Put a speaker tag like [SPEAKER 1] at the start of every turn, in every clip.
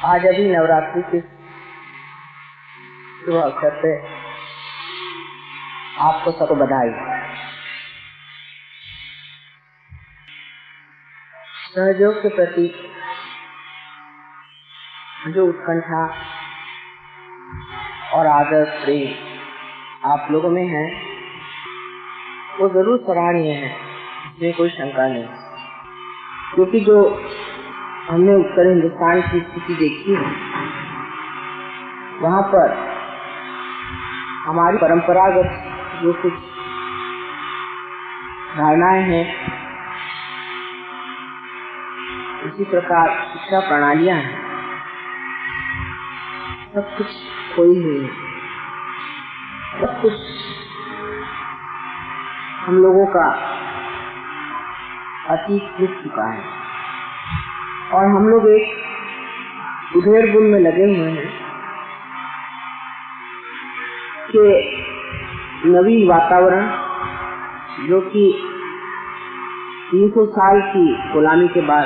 [SPEAKER 1] आज अभी नवरात्रि के शुभ अवसर पे आपको सबको बधाई। सहयोग के प्रति जो उत्कंठा और आदर प्रेम आप लोगों में है वो जरूर सराहनीय है, इसमें कोई शंका नहीं। क्योंकि जो हमने उत्तर हिंदुस्तान की स्थिति देखी है वहाँ पर हमारी परंपरागत जो कुछ धारणाएं हैं, इसी प्रकार शिक्षा प्रणालियां हैं, सब कुछ खोई हुई है। सब कुछ हम लोगों का अतीत बीत चुका है और हम लोग एक उधेड़-बुन में लगे हुए हैं कि नवीन वातावरण जो कि 300 साल की गुलामी के बाद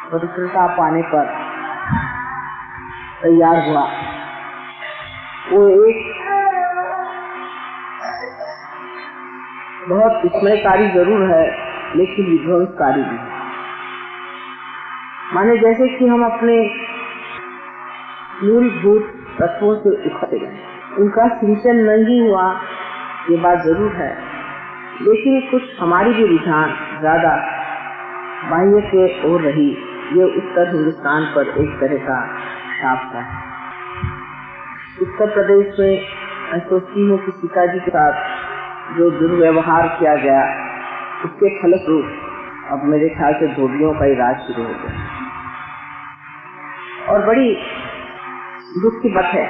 [SPEAKER 1] स्वतंत्रता पाने पर तैयार हुआ, वो एक बहुत विस्मयकारी जरूर है लेकिन विध्वंसकारी भी है। माने जैसे कि हम अपने मूलभूत तत्वों से उखड़ गए, उनका सिंचन नहीं हुआ ये बात जरूर है, लेकिन कुछ हमारी भी रुझान ज्यादा बाह्य के ओर रही। ये उत्तर हिंदुस्तान पर एक तरह का शाप था। उत्तर प्रदेश में मैं सोचती हूँ कि सीताजी के साथ जो दुर्व्यवहार किया गया उसके फलस्वरूप अब मेरे ख्याल से धोबियों का ही राज शुरू हो गया। और बड़ी दुख की बात है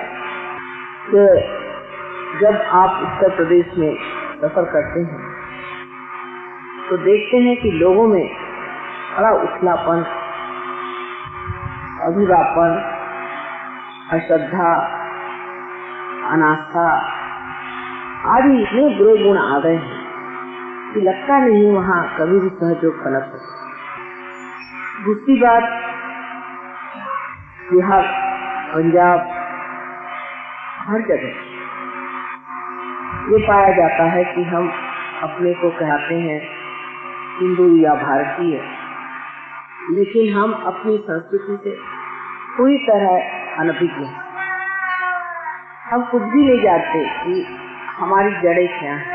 [SPEAKER 1] कि जब आप उत्तर प्रदेश में सफर करते हैं तो देखते हैं कि लोगों में बड़ा उथलापन, अधूरापन, अश्रद्धा, अनास्था आदि इतने बुरे गुण आ गए हैं कि लगता नहीं वहाँ कभी भी सहयोग पनप सकता। दूसरी बात, बिहार, पंजाब, हर जगह ये पाया जाता है कि हम अपने को कहते हैं हिंदू या भारतीय, लेकिन हम अपनी संस्कृति से पूरी तरह अनभिज्ञ हैं। हम कुछ भी नहीं जानते कि हमारी जड़ें क्या हैं,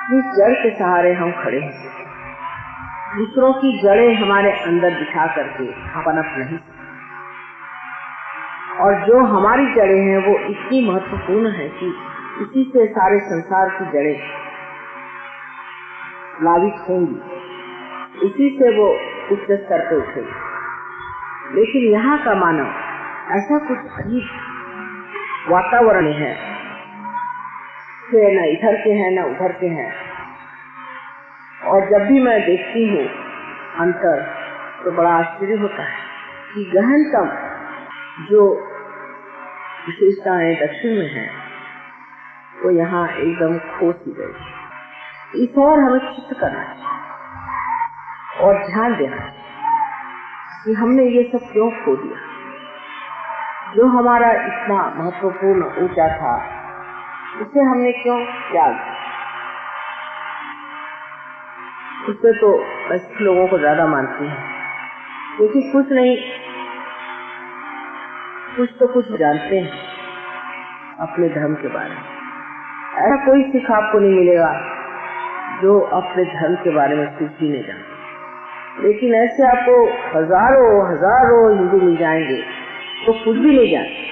[SPEAKER 1] जिस जड़ के सहारे हम खड़े हैं। दूसरों की जड़ें हमारे अंदर बिठा करके हम पनप नहीं सकते। और जो हमारी जड़ें हैं वो इतनी महत्वपूर्ण है कि इसी से सारे संसार की जड़ें लावित होंगी, इसी से वो उच्च स्तर पे उठेगी। लेकिन यहाँ का मानव ऐसा कुछ अजीब वातावरण है कि न इधर के हैं न उधर के हैं। और जब भी मैं देखती हूँ अंतर तो बड़ा आश्चर्य होता है कि गहनतम जो विशेषताएं दक्षिण में हैं वो यहाँ एकदम खो सी गई। इस और हमें चित्त करना चाहिए और ध्यान देना चाहिए कि हमने ये सब क्यों खो दिया। जो हमारा इतना महत्वपूर्ण ऊंचा था उसे हमने क्यों त्याग। उससे तो ऐसे लोगों को ज्यादा मानती है क्योंकि कुछ नहीं कुछ तो कुछ जानते हैं अपने धर्म के बारे में। ऐसा कोई सिख आपको नहीं मिलेगा जो अपने धर्म के बारे में कुछ भी नहीं जानते, लेकिन ऐसे आपको हजारों हजारों हिंदू मिल जाएंगे तो कुछ भी नहीं जानते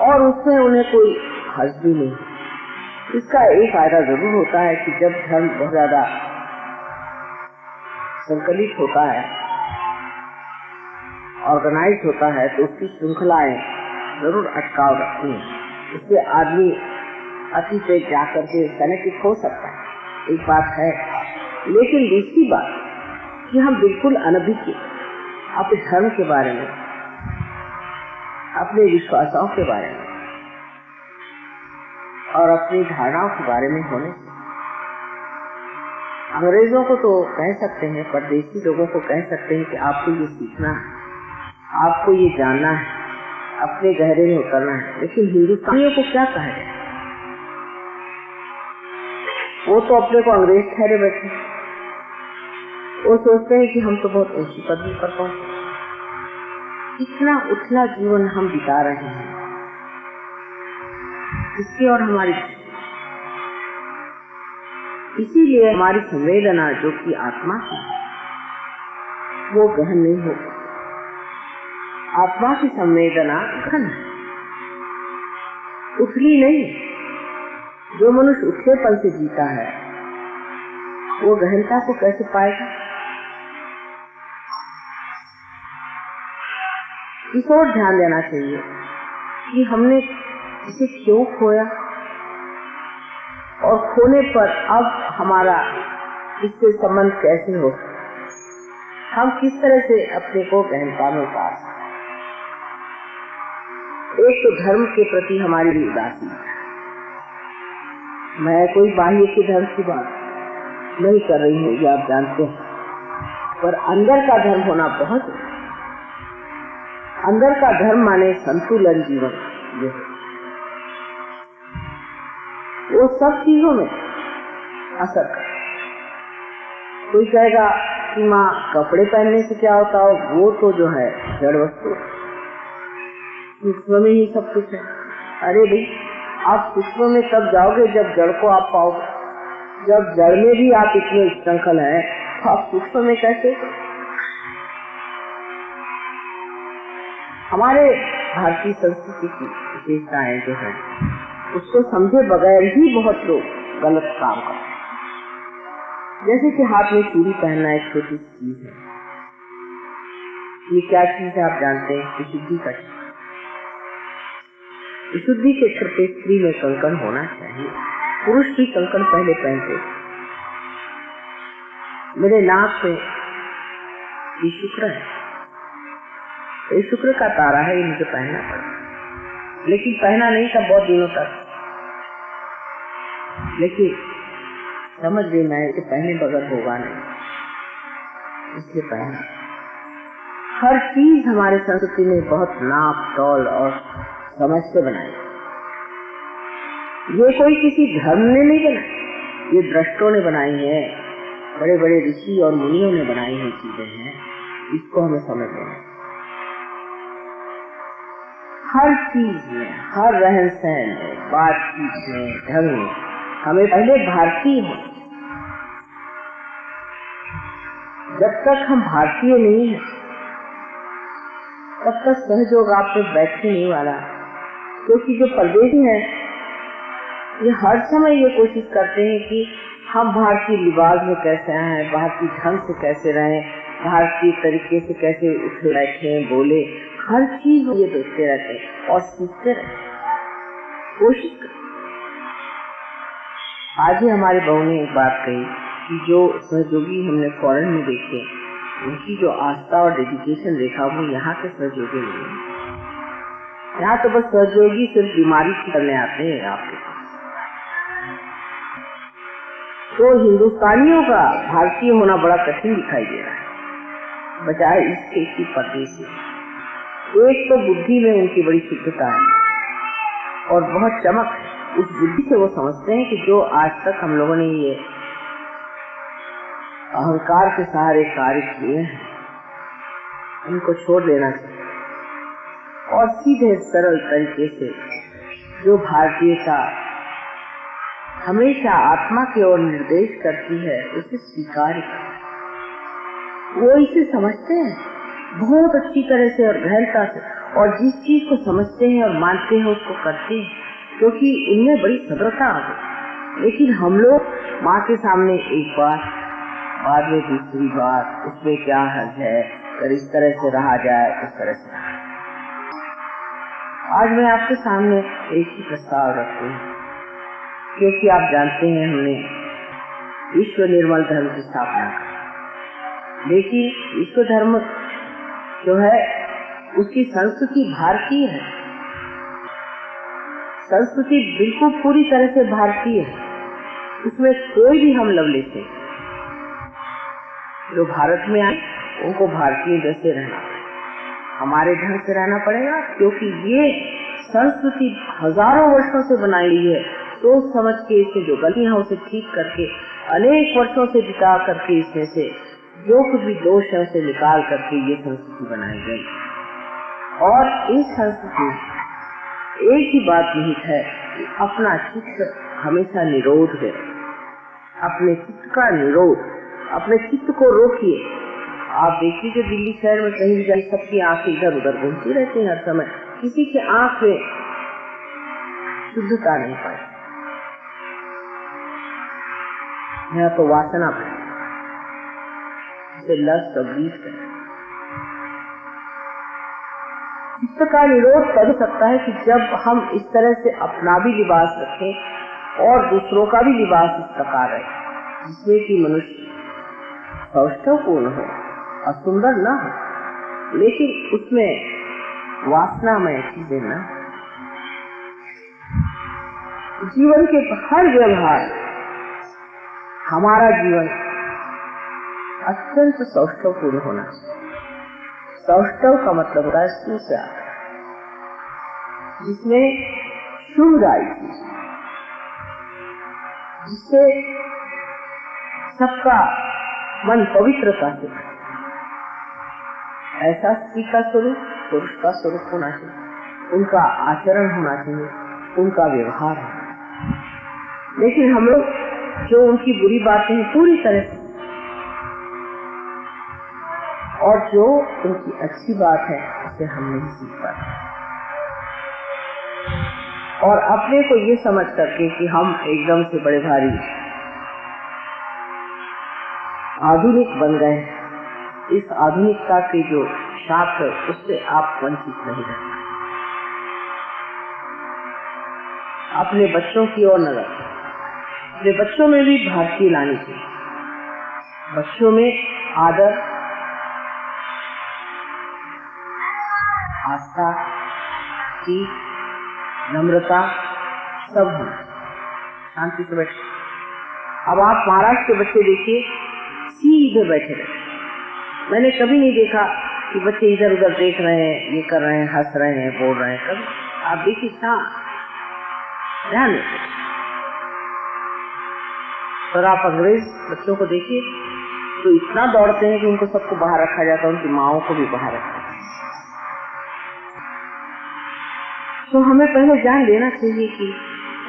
[SPEAKER 1] और उसमें उन्हें कोई हर्ज भी नहीं। इसका एक फायदा जरूर होता है कि जब धर्म बहुत ज्यादा संकलित होता है, ऑर्गेनाइज होता है, तो उसकी श्रृंखलाएं जरूर अटकाव रखती हैं। इससे आदमी अति पे जाकर के संगठित हो सकता है, एक बात है। लेकिन दूसरी बात कि हम बिल्कुल अनभिज्ञ अपने धर्म के बारे में, अपने विश्वासों के बारे में और अपनी धारणाओं के बारे में होने से अंग्रेजों को तो कह सकते हैं, परदेशी लोगों को कह सकते हैं कि आपको ये सीखना है, आपको ये जानना है, अपने गहरे में उतरना है। लेकिन हिंदुस्तानियों को क्या कहा जाए? वो तो अपने को अंग्रेज ठहरे बैठे। वो सोचते हैं कि हम तो बहुत ऊंची पदवी पर पहुंचे। इतना उथला जीवन हम बिता रहे हैं, इसकी और हमारी, इसीलिए हमारी संवेदना जो कि आत्मा की वो गहन नहीं हो। आत्मा की संवेदना गहन है, उथली नहीं। जो मनुष्य उथलेपन से जीता है वो गहनता को कैसे पाएगा? इस ओर ध्यान देना चाहिए कि हमने इसे क्यों खोया और खोने पर अब हमारा इससे संबंध कैसे हो, हम किस तरह से अपने को गहनता में उतार सकते। एक तो धर्म के प्रति हमारी उदासीनता है। मैं कोई बाह्य के धर्म की बात नहीं कर रही हूँ, ये आप जानते हैं, पर अंदर का धर्म होना बहुत है। अंदर का धर्म माने संतुलन जीवन, वो सब चीजों में असर कर। कोई कहेगा कि माँ कपड़े पहनने से क्या होता हो, वो तो जो है जड़ वस्तु, सूक्ष्म में ही सब कुछ है। अरे भाई, आप सूक्ष्म में तब जाओगे जब जड़ को आप पाओगे। जब जड़ में भी आप इतने श्रृंखल हैं, तो आप सूक्ष्म में कैसे? हमारे भारतीय संस्कृति की विशेषताएं जो है उसको समझे बगैर ही बहुत लोग गलत काम करते हैं। जैसे कि हाथ में चूड़ी पहनना एक छोटी सी चीज है। ये क्या चीज है आप जानते हैं? विशुद्धि का चीज। विशुद्धि के क्षेत्र पे स्त्री में कंकण होना चाहिए। पुरुष भी कंकण पहले पहनते। मेरे नाक पे ये शुक्र है, ये शुक्र का तारा है, ये मुझे पहनना पड़ा, लेकिन पहना नहीं था बहुत दिनों तक। लेकिन समझ गई मैं कि पहने बगैर होगा नहीं, इसलिए पहना। हर चीज हमारे संस्कृति में बहुत नाप तौल और समझ से बनाई। ये कोई किसी धर्म ने नहीं बनाई, ये दृष्टों ने बनाई है, बड़े बड़े ऋषि और मुनियों ने बनाई हुई चीजें हैं। इसको हमें समझ लेना। हर चीज में, हर रहन सहन में, बातचीत में, ढंग में हमें पहले भारतीय हो। जब तक हम भारतीय नहीं हैं तब तक सहयोग आप पे बैठने नहीं वाला। क्योंकि जो परदेशी हैं ये हर समय ये कोशिश करते हैं कि हम भारतीय लिबास में कैसे आए, भारतीय ढंग से कैसे रहें, भारतीय तरीके से कैसे उठे बैठे बोले, हर चीज ये देखते रहते हैं और सीखते रहते हैं, कोशिश करते। आज ही हमारे बहू ने एक बात कही कि जो सहयोगी हमने फॉरेन में देखे, उनकी जो आस्था और डेडिकेशन देखा वो यहाँ के सहयोगी नहीं है। यहाँ तो बस सहयोगी सिर्फ बीमारी ठीक करने आते हैं आपके पास। तो हिंदुस्तानियों का भारतीय होना बड़ा कठिन दिखाई दे रहा है, बजाय इसके की परदेशी। एक तो बुद्धि में उनकी बड़ी शुद्धता है और बहुत चमक है। उस बुद्धि से वो समझते हैं कि जो आज तक हम लोगों ने ये अहंकार के सहारे कार्य किए हैं उनको छोड़ देना चाहिए और सीधे सरल तरीके से जो भारतीयता हमेशा आत्मा की ओर निर्देश करती है उसे स्वीकार कर। वो इसे समझते हैं बहुत अच्छी तरह से और गहनता से, और जिस चीज को समझते हैं और मानते हैं उसको करते हैं, क्योंकि इनमें बड़ी सदरता आ गई। लेकिन हम लोग माँ के सामने एक बार, बाद में दूसरी बार, उसमें क्या हर्ज है, अगर इस तरह से रहा जाए उस तरह से रहा। आज मैं आपके सामने एक ही प्रस्ताव रखती हूँ, क्योंकि आप जानते हैं हमने विश्व निर्मल धर्म की स्थापना की, लेकिन विश्व धर्म जो है उसकी संस्कृति भारतीय है। संस्कृति बिल्कुल पूरी तरह से भारतीय है, उसमें कोई भी हम लव लेते जो भारत में आए उनको भारतीय जैसे रहना पड़ेगा, हमारे ढंग से रहना पड़ेगा, क्योंकि ये संस्कृति हजारों वर्षों से बनाई गई है। सोच समझ के इससे जो गलतियां उसे ठीक करके अनेक वर्षों से बिता करके इसमें से जो कुछ भी दोष है उसे निकाल करके ये संस्कृति बनाई गई। और इस संस्कृति में एक ही बात निहित है कि अपना चित्त हमेशा निरोध है। अपने चित्त का निरोध, अपने चित्त को रोकिए। आप देखिए कि दिल्ली शहर में कहीं भी जाए सबकी आंखें इधर उधर घूमती रहती हैं हर समय, किसी की आंख में शुद्धता नहीं पाई। यहाँ तो वासना है, लस्ट और गीत है। चित्त का निरोध कर सकता है कि जब हम इस तरह से अपना भी लिबास रखें और दूसरों का भी लिबास इस प्रकार है जिसमें कि मनुष्य सौष्ठवपूर्ण हो और सुंदर न हो, लेकिन उसमें वासनामय चीजें न। जीवन के हर व्यवहार, हमारा जीवन अत्यंत सौष्ठवपूर्ण होना चाहिए। सौष्ठव का मतलब होता है सुस्या, जिसमें शुभ राय, जिससे सबका मन पवित्रता से, ऐसा स्त्री का स्वरूप पुरुष का स्वरूप होना चाहिए, उनका आचरण होना चाहिए, उनका व्यवहार है। लेकिन हम लोग जो उनकी बुरी बातें हैं पूरी तरह से, और जो उनकी अच्छी बात है उसे हम नहीं सीख पाते, और अपने को ये समझ करके कि हम एकदम से बड़े भारी आधुनिक बन गए, इस आधुनिकता के जो शाप है उससे आप वंचित नहीं रहे। अपने बच्चों की ओर नजर, अपने बच्चों में भी भारतीय लानी चाहिए। बच्चों में आदर, आस्था, नम्रता सब होना, शांति से बैठे। अब आप महाराष्ट्र के बच्चे देखिए, सीधे बैठे रहते। मैंने कभी नहीं देखा कि बच्चे इधर उधर देख रहे हैं, ये कर रहे हैं, हंस रहे हैं, बोल रहे हैं। कभी आप देखिए ध्यान देते। और आप अंग्रेज बच्चों को देखिए तो इतना दौड़ते हैं कि उनको सबको बाहर रखा जाता है, उनकी माओं को भी बाहर रखा जाता है। तो हमें पहले जान लेना चाहिए कि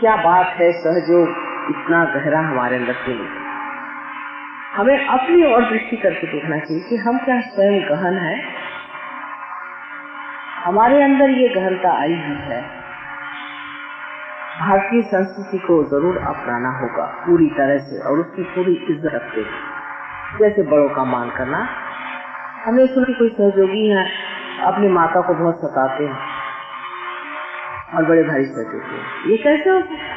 [SPEAKER 1] क्या बात है सहयोग इतना गहरा हमारे अंदर क्यों नहीं। हमें अपनी ओर दृष्टि करके देखना चाहिए कि हम क्या स्वयं गहन है, हमारे अंदर ये गहनता आई हुई है। भारतीय संस्कृति को जरूर अपनाना होगा पूरी तरह से, और उसकी पूरी इज्जत रखते हैं। जैसे बड़ों का मान करना। हमने सुना कोई सहयोगी है अपनी माता को बहुत सताते हैं और बड़े भारी सहयोगी हैं, ये कैसे होते हैं?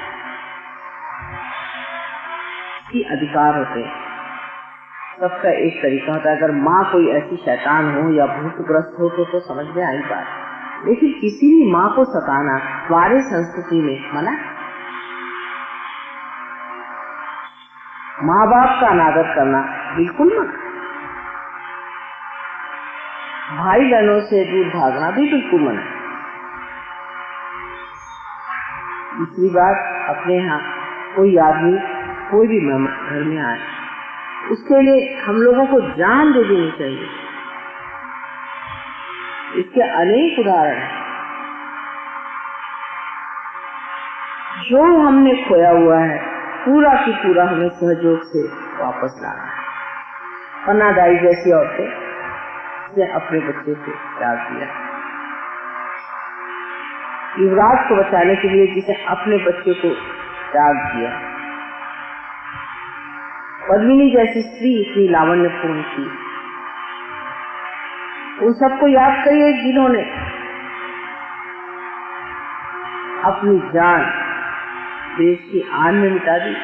[SPEAKER 1] ये अधिकार होते हैं, सबका एक तरीका होता है। अगर माँ कोई ऐसी शैतान हो या भूतग्रस्त हो तो समझ में आई बात, लेकिन किसी भी माँ को सताना हमारे संस्कृति में मना। माँ बाप का अनादर करना बिल्कुल मत। भाई बहनों से दूर भागना भी बिल्कुल मना। दूसरी बात, अपने यहाँ कोई आदमी कोई भी मेहमान घर में आए, उसके लिए हम लोगों को जान दे देनी चाहिए। इसके अनेक उदाहरण हैं। जो हमने खोया हुआ है पूरा की पूरा हमें सहयोग से वापस लाना है। पन्नादाई जैसी औरतें ने अपने बच्चे को त्याग दिया, युवराज को बचाने के लिए जिसे अपने बच्चे को त्याग दिया। पद्मिनी जैसी स्त्री इतनी लावण्यपूर्ण थी। उन सबको याद करिए जिन्होंने अपनी जान देश की आन में मिटा दी।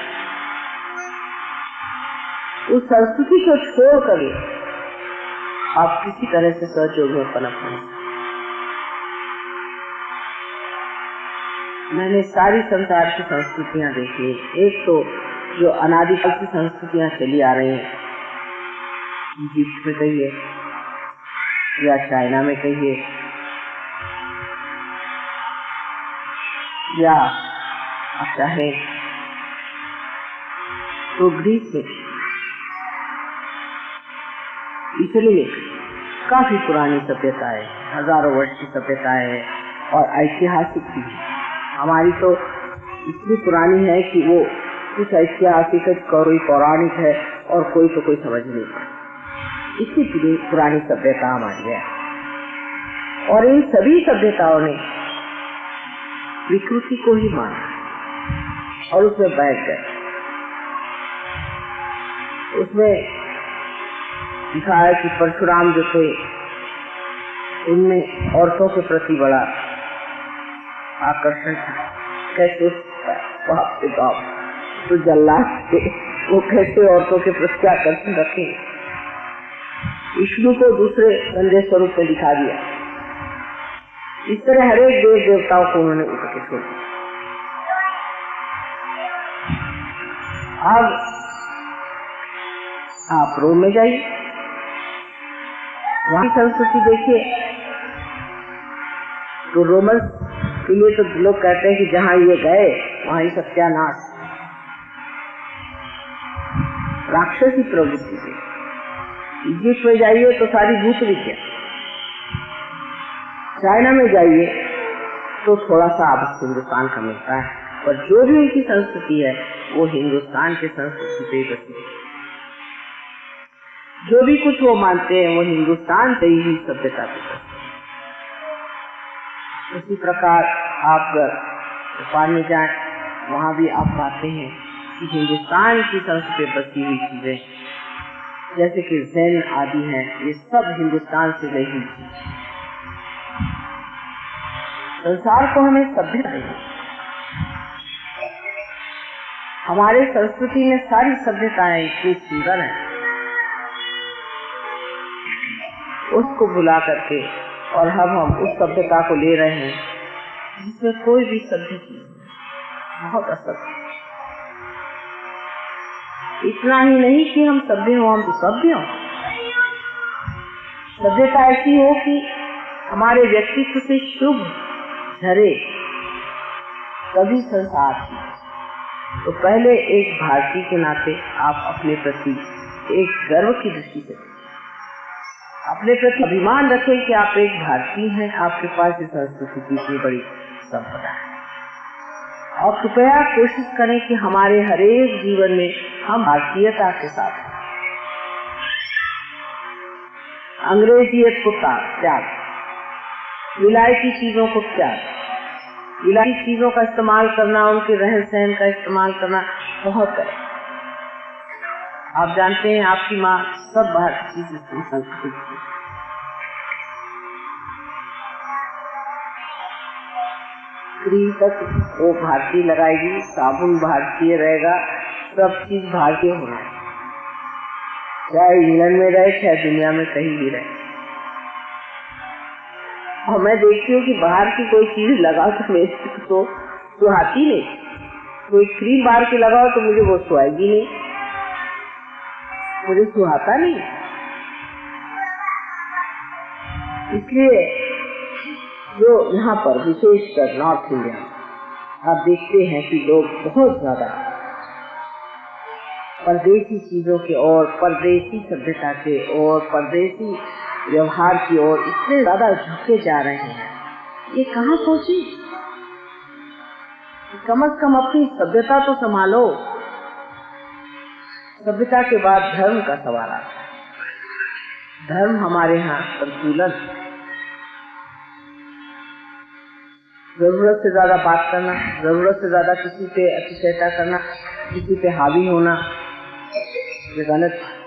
[SPEAKER 1] उस संस्कृति को छोड़ कर आप किसी तरह से सहयोग में पनप नहीं। मैंने सारी संसार की संस्कृतियां देखी। एक तो जो अनादिकाल की संस्कृतियां चली आ रही हैं, इजिप्ट में कहिए या चाइना में कहिए या आप चाहे तो ग्रीस में, इटली में काफी पुरानी सभ्यता है, हजारों वर्ष की सभ्यता है और ऐतिहासिक भी है। हमारी तो इतनी पुरानी है कि वो कुछ ऐतिहासिक है, कोई पौराणिक है और कोई तो कोई समझ नहीं पाता। इतनी पुरानी सभ्यता हमारी है और इन सभी सभ्यताओं ने विकृति को ही माना और उसमें बैठ गए। उसमें दिखाया कि परशुराम जो थे उनमें औरतों के प्रति बड़ा आकर्षण था। कैसे तो जल्लाद थे, वो कैसे औरतों के प्रति आकर्षण रखे। विष्णु को दूसरे गंदे स्वरूप में दिखा दिया। इस तरह हर एक देव देवताओं को उन्होंने उठा के छोड़ दिया। अब आप रोम में जाइए, वहां संस्कृति देखिए तो रोमन के लिए तो लोग कहते हैं कि जहां ये गए वहां ही सत्यानाश, राक्षसी प्रवृत्ति से। इजिप्ट में जाइए तो सारी भूत विद्या, चाइना में जाइए तो थोड़ा सा आपको हिंदुस्तान का मिलता है, पर जो भी उनकी संस्कृति है वो हिंदुस्तान की संस्कृति पे ही बची है। जो भी कुछ वो मानते हैं वो हिंदुस्तान से ही सभ्यता को। उसी प्रकार आप जापान में जाए, वहाँ भी आप पाते हैं कि हिंदुस्तान की संस्कृति बसी हुई चीजें जैसे कि ज़ेन आदि हैं, ये सब हिंदुस्तान से गई हुई चीज। संसार को हमें सभ्यता है, हमारे संस्कृति में सारी सभ्यताएं इतनी सुंदर है, उसको भुला करके और हम उस सभ्यता को ले रहे हैं जिसमें कोई भी सभ्य चीज बहुत असभ्य। इतना ही नहीं कि हम सभ्य हो, हम तो सभ्य हो। सभ्यता ऐसी हो कि हमारे व्यक्तित्व से शुभ झरे तभी संसार। तो पहले एक भारतीय के नाते आप अपने प्रति एक गर्व की दृष्टि से अपने प्रति अभिमान रखें कि आप एक भारतीय हैं, आपके पास इस संस्कृति की इतनी बड़ी संपदा है। और कृपया कोशिश करें कि हमारे हर एक जीवन में हम भारतीयता के साथ अंग्रेजियत को त्याग, विलायती चीजों को त्याग, विलायती चीजों का इस्तेमाल करना, उनके रहन सहन का इस्तेमाल करना बहुत है। आप जानते हैं आपकी माँ सब भारतीय संस्कृति की, क्रीम तक वो भारतीय लगाएगी, साबुन भारतीय रहेगा, सब चीज भारतीय होना है, चाहे इंग्लैंड में रहे चाहे दुनिया में कहीं भी रहे। और मैं देखती हूँ कि बाहर की कोई चीज लगाओ तो मेरे तो सुहाती नहीं, कोई क्रीम बाहर की लगाओ तो मुझे वो सुहाएगी नहीं, मुझे सुहाता नहीं। इसलिए जो यहाँ पर विशेषकर नॉर्थ इंडिया आप देखते हैं कि लोग बहुत ज्यादा परदेसी चीजों के और परदेसी सभ्यता के और परदेसी व्यवहार की ओर इतने ज्यादा झुके जा रहे हैं। ये कहाँ पहुंची? कम से कम अपनी सभ्यता तो संभालो। सभ्यता के बाद धर्म का सवाल आता है। धर्म हमारे यहाँ संतुलन, जरूरत से ज्यादा बात करना, जरूरत से ज्यादा किसी पे अतिशयता करना, किसी पे हावी होना, ये गलत है।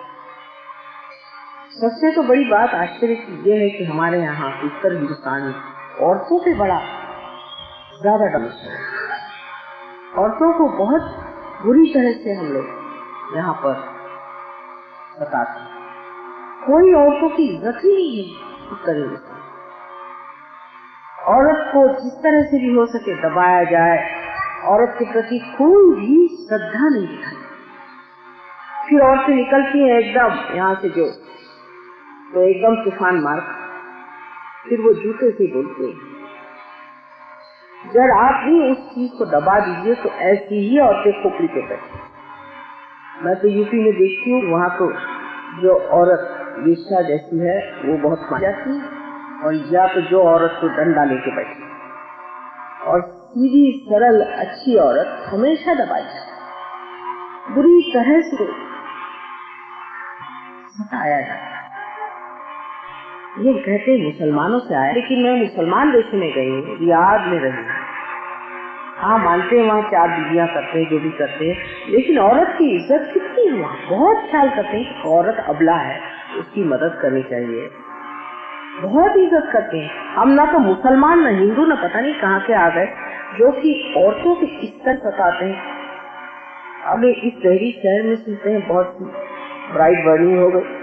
[SPEAKER 1] सबसे तो बड़ी बात आश्चर्य की ये है कि हमारे यहाँ उत्तर हिंदुस्तान में औरतों पे बड़ा ज्यादा डोमिनेशन है। औरतों को बहुत बुरी तरह से हम लोग यहाँ पर बताते हैं। कोई औरतों की इज्जत ही नहीं है उत्तर हिंदुस्तान। औरत को जिस तरह से भी हो सके दबाया जाए, औरत के प्रति कोई भी श्रद्धा नहीं दिखाई। फिर औरतें निकलती हैं एकदम यहाँ से जो तो एकदम तूफान मार, फिर वो जूते से बोलते हैं। जब आप भी उस चीज को दबा दीजिए तो ऐसी ही औरतें खोपड़ी पे बैठी। मैं तो यूपी में देखती हूँ, वहाँ तो जो औरत वेश्या जैसी है वो बहुत मान जाती है, और या तो जो औरत को डंडा लेके बैठी, और सीधी सरल अच्छी औरत हमेशा दबाई जाती, बुरी तरह से सताया जाता। ये कहते मुसलमानों से आया, लेकिन मैं मुसलमान देश में गई हूँ, रियाद में रही। हाँ मानते हैं वहाँ 4 बीवियाँ करते हैं, जो भी करते हैं, लेकिन औरत की इज्जत कितनी है वहाँ, बहुत ख्याल करते हैं कि औरत अबला है, उसकी मदद करनी चाहिए, बहुत इज्जत करते हैं। हम ना तो मुसलमान न हिंदू न पता नहीं कहाँ के आ गए, जो कि औरतों की इस तरह बताते हैं। अब इस शहरी शहर में सुनते हैं बहुत ब्राइट बर्निंग हो गई।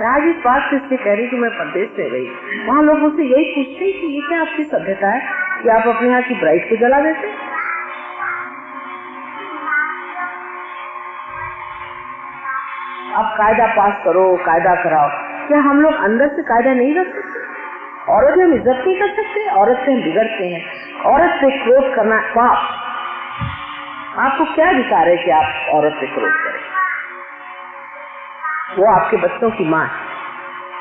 [SPEAKER 1] आज इस बात से इससे कह रही कि मैं परदेश से गई, वहाँ लोग मुझसे यही पूछते हैं कि ये क्या आपकी सभ्यता है कि आप अपने यहाँ की ब्राइड को जला देते। आप कायदा पास करो, कायदा कराओ, क्या हम लोग अंदर से कायदा नहीं रख सकते? औरत से हम इज्जत नहीं कर सकते, औरत से हम बिगड़ते हैं, औरत से क्रोध करना पाप। आपको क्या अधिकार है कि आप औरत से क्रोध करें? वो आपके बच्चों की माँ है।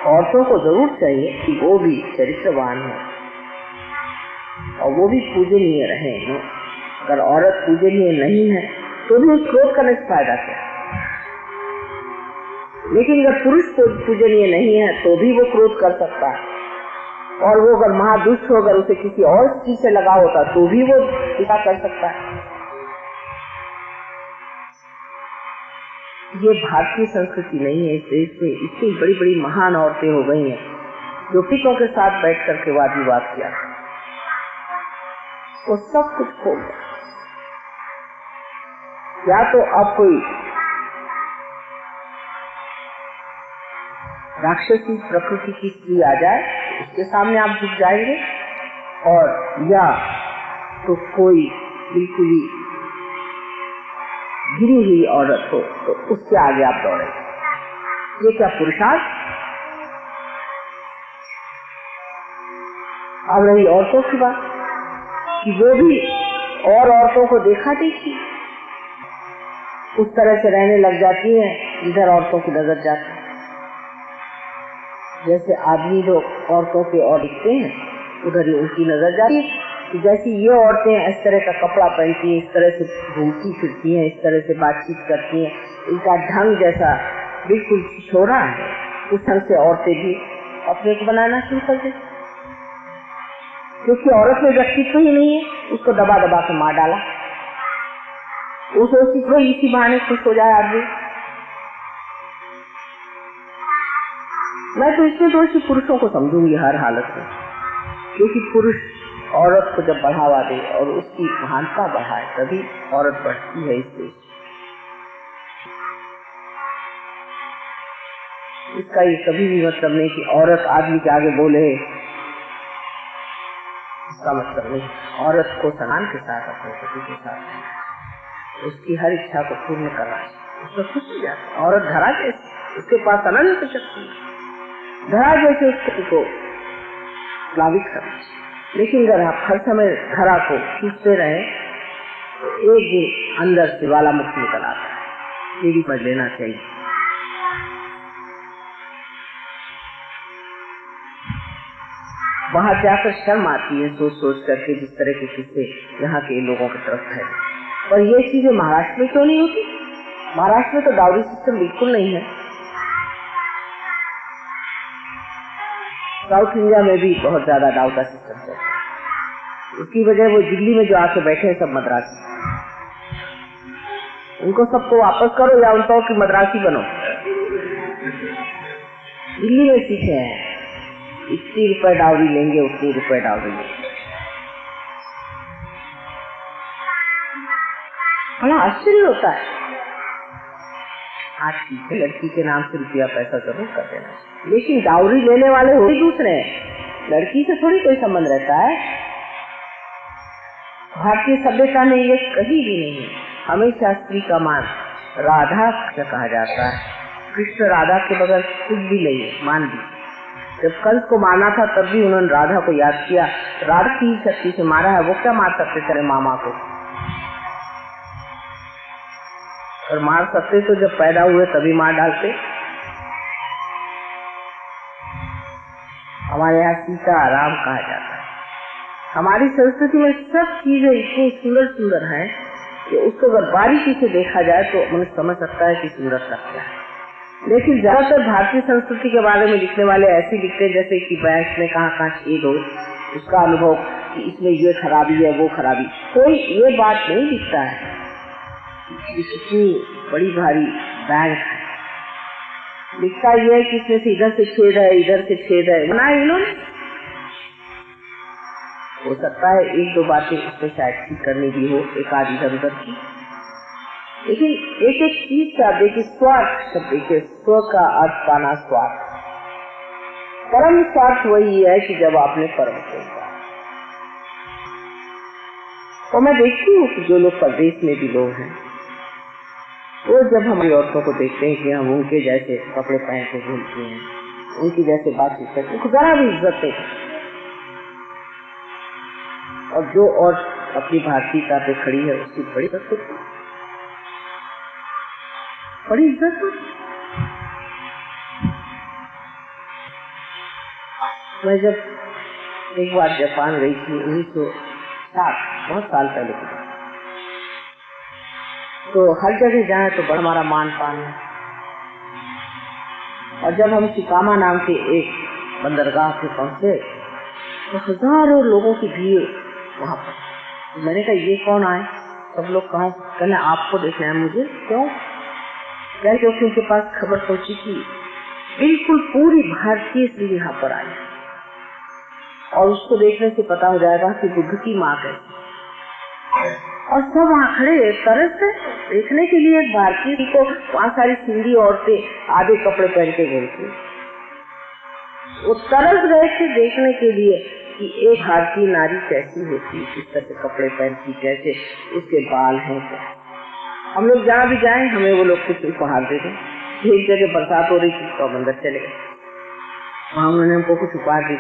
[SPEAKER 1] औरतों को जरूर चाहिए कि वो भी चरित्रवान हो और वो भी पूजनीय रहे। अगर औरत पूजनीय नहीं है तो भी उस क्रोध करने से फायदा क्या? लेकिन अगर पुरुष पूजनीय नहीं है तो भी वो क्रोध कर सकता है, और वो अगर महादुष्ट हो, अगर उसे किसी और चीज से लगाव होता तो भी वो ऐसा कर सकता है। ये भारतीय संस्कृति नहीं है। इस देश में इतनी बड़ी बड़ी महान औरतें हो गई हैं जो पितों के साथ बैठ करके वाद विवाद किया, वो सब कुछ खो गया। या तो अब कोई राक्षसी प्रकृति की स्त्री आ जाए, उसके सामने आप झुक जाएंगे, और या तो कोई बिल्कुल ही गिरी हुई औरत हो तो उसके आगे आप दौड़ेंगे। ये क्या पुरुषार्थ? अब रही औरतों की बात कि वो भी और औरतों को देखा देखी उस तरह से रहने लग जाती है जिधर औरतों की नजर जाती है। जैसे आदमी लोग औरतों के और दिखते हैं उधर ही उनकी नजर जाती है। जैसी ये औरतें इस तरह का कपड़ा पहनती हैं, इस तरह से घूमती फिरती हैं, इस तरह से बातचीत करती हैं, इनका ढंग जैसा बिल्कुल छिछोरा है, उस ढंग से औरतें भी अपने को बनाना शुरू कर देती। क्योंकि औरत में व्यक्तित्व ही नहीं है, उसको दबा दबा के मार डाला। वो सोचती तो इसी बहाने खुश हो जाए आदमी। मैं तो इसमें दोषी पुरुषों को समझूंगी हर हालत में, क्योंकि पुरुष औरत को जब बढ़ावा दे और उसकी महानता बढ़ाए तभी औरत बढ़ती है। इस देश इसका ये कभी भी मतलब नहीं कि औरत आदमी के आगे बोले, इसका मतलब नहीं। औरत को सम्मान के साथ अपने पति के साथ उसकी हर इच्छा को पूर्ण करना चाहिए, उसको खुश हो जाता। औरत धरा जैसे, उसके पास अनंत शक्ति, धरा जैसे उसको को प्लावित करना चाहिए। लेकिन अगर आप हर समय धरा को खींचते रहे तो एक दिन अंदर से वाला मुक्त निकल आता है। ये भी समझ लेना चाहिए। बाहर जाकर शर्म आती है सोच सोच करके जिस तरह के किस्से यहाँ के लोगों की तरफ है। और ये चीजें महाराष्ट्र में क्यों नहीं होती? महाराष्ट्र में तो डाउरी सिस्टम बिल्कुल नहीं है। साउथ इंडिया में भी बहुत ज्यादा डाउ का सिस्टम चलता है। उसकी वजह वो दिल्ली में जो आके बैठे हैं सब मद्रासी, उनको सबको वापस करो या उनको की मद्रासी बनो। दिल्ली में सीखे हैं इतनी रुपए डाउरी लेंगे, उतनी रुपए डाउरी लेंगे। बड़ा आश्चर्य होता है। आज की लड़की के नाम से रुपया पैसा जरूर कर देना, लेकिन डाउरी लेने वाले हो दूसरे, लड़की से थोड़ी कोई संबंध रहता है। भारतीय सभ्यता में ये कहीं भी नहीं है। हमेशा स्त्री का मान राधा कहा जाता है, कृष्ण राधा के बगैर कुछ भी नहीं है, मान ली। जब कंस को मारना था तब भी उन्होंने राधा को याद किया। राधा की शक्ति से मारा है, वो क्या मार सकते तेरे मामा को? और मार सकते तो जब पैदा हुए तभी मार डालते। हमारे यहाँ सीता राम कहा जाता है। हमारी संस्कृति में सब चीजें इतनी सुंदर सुंदर हैं कि उसको अगर बारीकी से देखा जाए तो मनुष्य समझ सकता है कि सुंदरता क्या है। लेकिन ज्यादातर भारतीय संस्कृति के बारे में लिखने वाले ऐसे लिखते हैं जैसे कि बैंक में कहाँ छेद हो, उसका अनुभव कि इसमें ये खराबी है वो खराबी। कोई ये बात नहीं लिखता है कि कितनी बड़ी भारी बैंक है। लिखता ये है कि इसमें से इधर से छेद है, इधर से छेद है। ना इन्होंने हो सकता है एक दो बातें उसमें शायद ठीक करनी भी हो, एक आधी इधर उधर की, लेकिन एक एक चीज का देखिए स्वार्थ शब्द, देखिए स्व का अर्थ पाना स्वार्थ। परम स्वार्थ वही है कि जब आपने परम को पाया। और मैं देखती हूँ कि जो लोग परदेश में भी लोग हैं वो जब हमारी औरतों को देखते हैं कि हम उनके जैसे कपड़े पहन के घूमते हैं, उनकी जैसे बातचीत करते हैं, उनको जरा भी इज्जत नहीं। और जो और अपनी भारतीयता पे खड़ी है उसकी बड़ी इज्जत होती, बड़ी इज्जत होती। मैं जब एक बार जापान गई थी 1960, बहुत साल पहले की बात, तो हर जगह जाए तो बड़ा हमारा मान पान है। और जब हम शिकामा नाम के एक बंदरगाह पे पहुंचे तो हजारों लोगों की भीड़ वहां पर। मैंने कहा ये कौन आए? सब लोग कहा कहने आपको देखना है। मुझे क्यों? क्योंकि उनके पास खबर पहुंची कि बिल्कुल पूरी भारतीय स्त्री यहाँ पर आई और उसको देखने से पता हो जाएगा कि बुद्ध की माँ कैसी। और सब वहाँ खड़े तरस से देखने के लिए भारतीय को। वहाँ सारी सिंधी औरतें आधे कपड़े पहन के गई थी, वो तरस गए थे देखने के लिए कि एक भारतीय नारी कैसी होती, किस तरह से कपड़े पहनती, कैसे उसके बाल हैं क्या। हम लोग जहाँ भी जाएं हमें वो लोग कुछ उपहार दे दें। एक जगह बरसात हो रही थी तो मंदिर चले गए, वहाँ उन्होंने हमको कुछ उपहार दिए।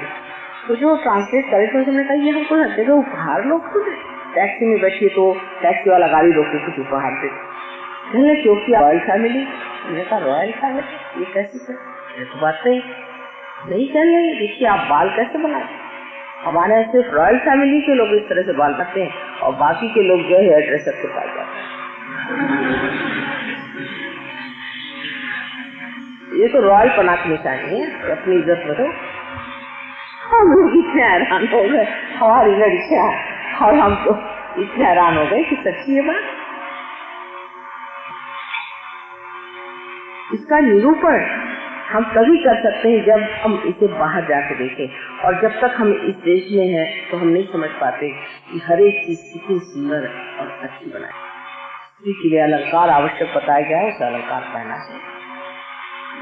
[SPEAKER 1] तो जो ट्रांसलेट करे तो हमने कहा ये हमको हर जगह उपहार लोग खुद टैक्सी में बैठिए तो टैक्सी वाला गाड़ी रोक के कुछ उपहार दे। कहने क्योंकि रॉयल फैमिली। मैंने कहा रॉयल फैमिली ये कैसी है? तो बात नहीं कहने। देखिए आप बाल कैसे बनाए? हमारे यहाँ सिर्फ रॉयल फैमिली के लोग इस तरह से बाल बनाते हैं और बाकी के लोग जो है हेयर ड्रेसर के पास जाते हैं। ये तो रॉयल पना की निशानी है, अपनी इज्जत में। तो हम लोग इतने हैरान हो गए, हमारी लड़कियां, और हम तो इतने हैरान हो गए कि सच्ची है बात। इसका निरूपण हम तभी कर सकते हैं जब हम इसे बाहर जाके देखें। और जब तक हम इस देश में हैं तो हम नहीं समझ पाते कि हर एक चीज कितनी सुंदर और अच्छी बनाए। इसके लिए अलंकार आवश्यक बताया गया है, उसे अलंकार पहना चाहिए।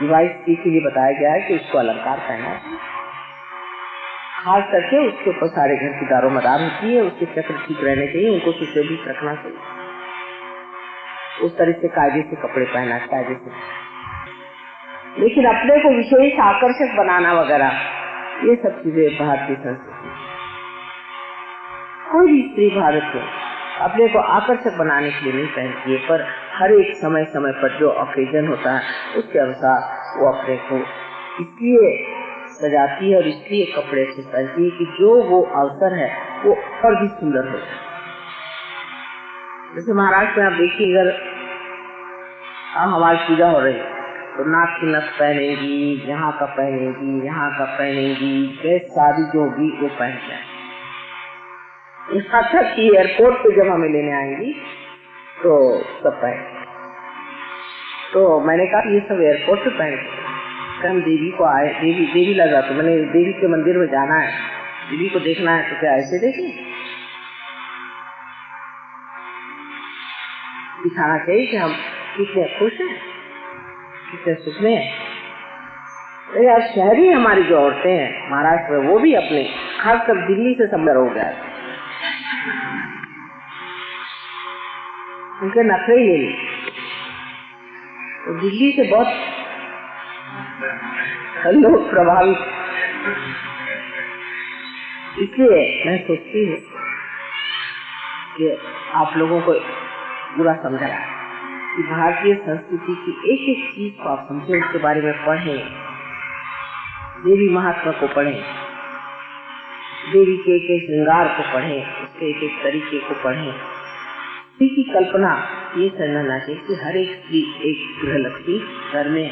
[SPEAKER 1] डिवाइस के लिए बताया गया है कि उसको अलंकार पहना चाहिए। खास करके उसके ऊपर सारे घर की दारोमदार होती है, उसके चक्र ठीक रहने चाहिए, उनको सुशोभित रखना चाहिए। उस तरह से कायदे से कपड़े पहना, कायदे से। लेकिन अपने को विशेष आकर्षक बनाना वगैरह ये सब चीजें भारतीय संस्कृति। कोई भी स्त्री भारत में अपने को आकर्षक बनाने के लिए नहीं पहनती है, पर हर एक समय समय पर जो ओकेजन होता है उसके अनुसार वो अपने को इसलिए सजाती है और इसलिए कपड़े से पहनती है कि जो वो अवसर है वो और भी सुंदर हो जाए। जैसे महाराष्ट्र में आप देखिए, अगर हमारी पूजा हो रही तो नाक की नथ पहनेगी, यहाँ का पहनेगी, यहाँ का पहनेगी, ड्रेस सारी जो होगी वो पहन जाए। यहाँ तक कि एयरपोर्ट पे जब हमें लेने आएंगी तो सब पहन। तो मैंने कहा ये सब एयरपोर्ट पे पहन के हम देवी को आए, देवी ला जाते। मैंने देवी के मंदिर में जाना है, देवी को देखना है तो क्या ऐसे देखें? दिखाना चाहिए कि हम कितने खुश हैं, कितने सुख में हैं। तो यार शहरी हमारी जो औरतें हैं महाराष्ट्र में वो भी अपने खासकर दिल्ली से सुंदर हो गया, उनके नखरे ले ली। तो दिल्ली से बहुत लोग प्रभावित। इसलिए मैं सोचती हूँ कि आप लोगों को पूरा समझा कि भारतीय संस्कृति की एक एक चीज को आप समझे, उसके बारे में पढ़ें, देवी महात्मा को पढ़ें, देवी के एक श्रृंगार को पढ़ें, उसके एक एक तरीके को पढ़ें। स्त्री की कल्पना ये समझना चाहिए कि हर एक स्त्री एक गृहलक्ष्मी घर में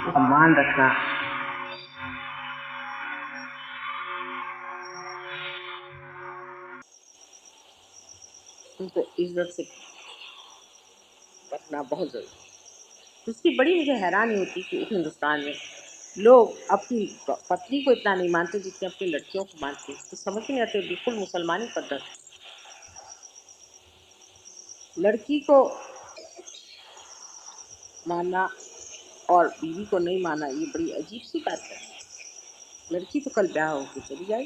[SPEAKER 1] सम्मान रखना, उनको इज्जत से रखना बहुत जरूरी। उसकी बड़ी मुझे हैरानी होती कि इस हिंदुस्तान में लोग अपनी पत्नी को इतना नहीं मानते जितने अपनी लड़कियों को मानते। तो समझ नहीं आते, बिल्कुल मुसलमानी पद्धति। लड़की को मानना और बीवी को नहीं मानना, ये बड़ी अजीब सी बात है। लड़की तो कल ब्याह होकर चली जाए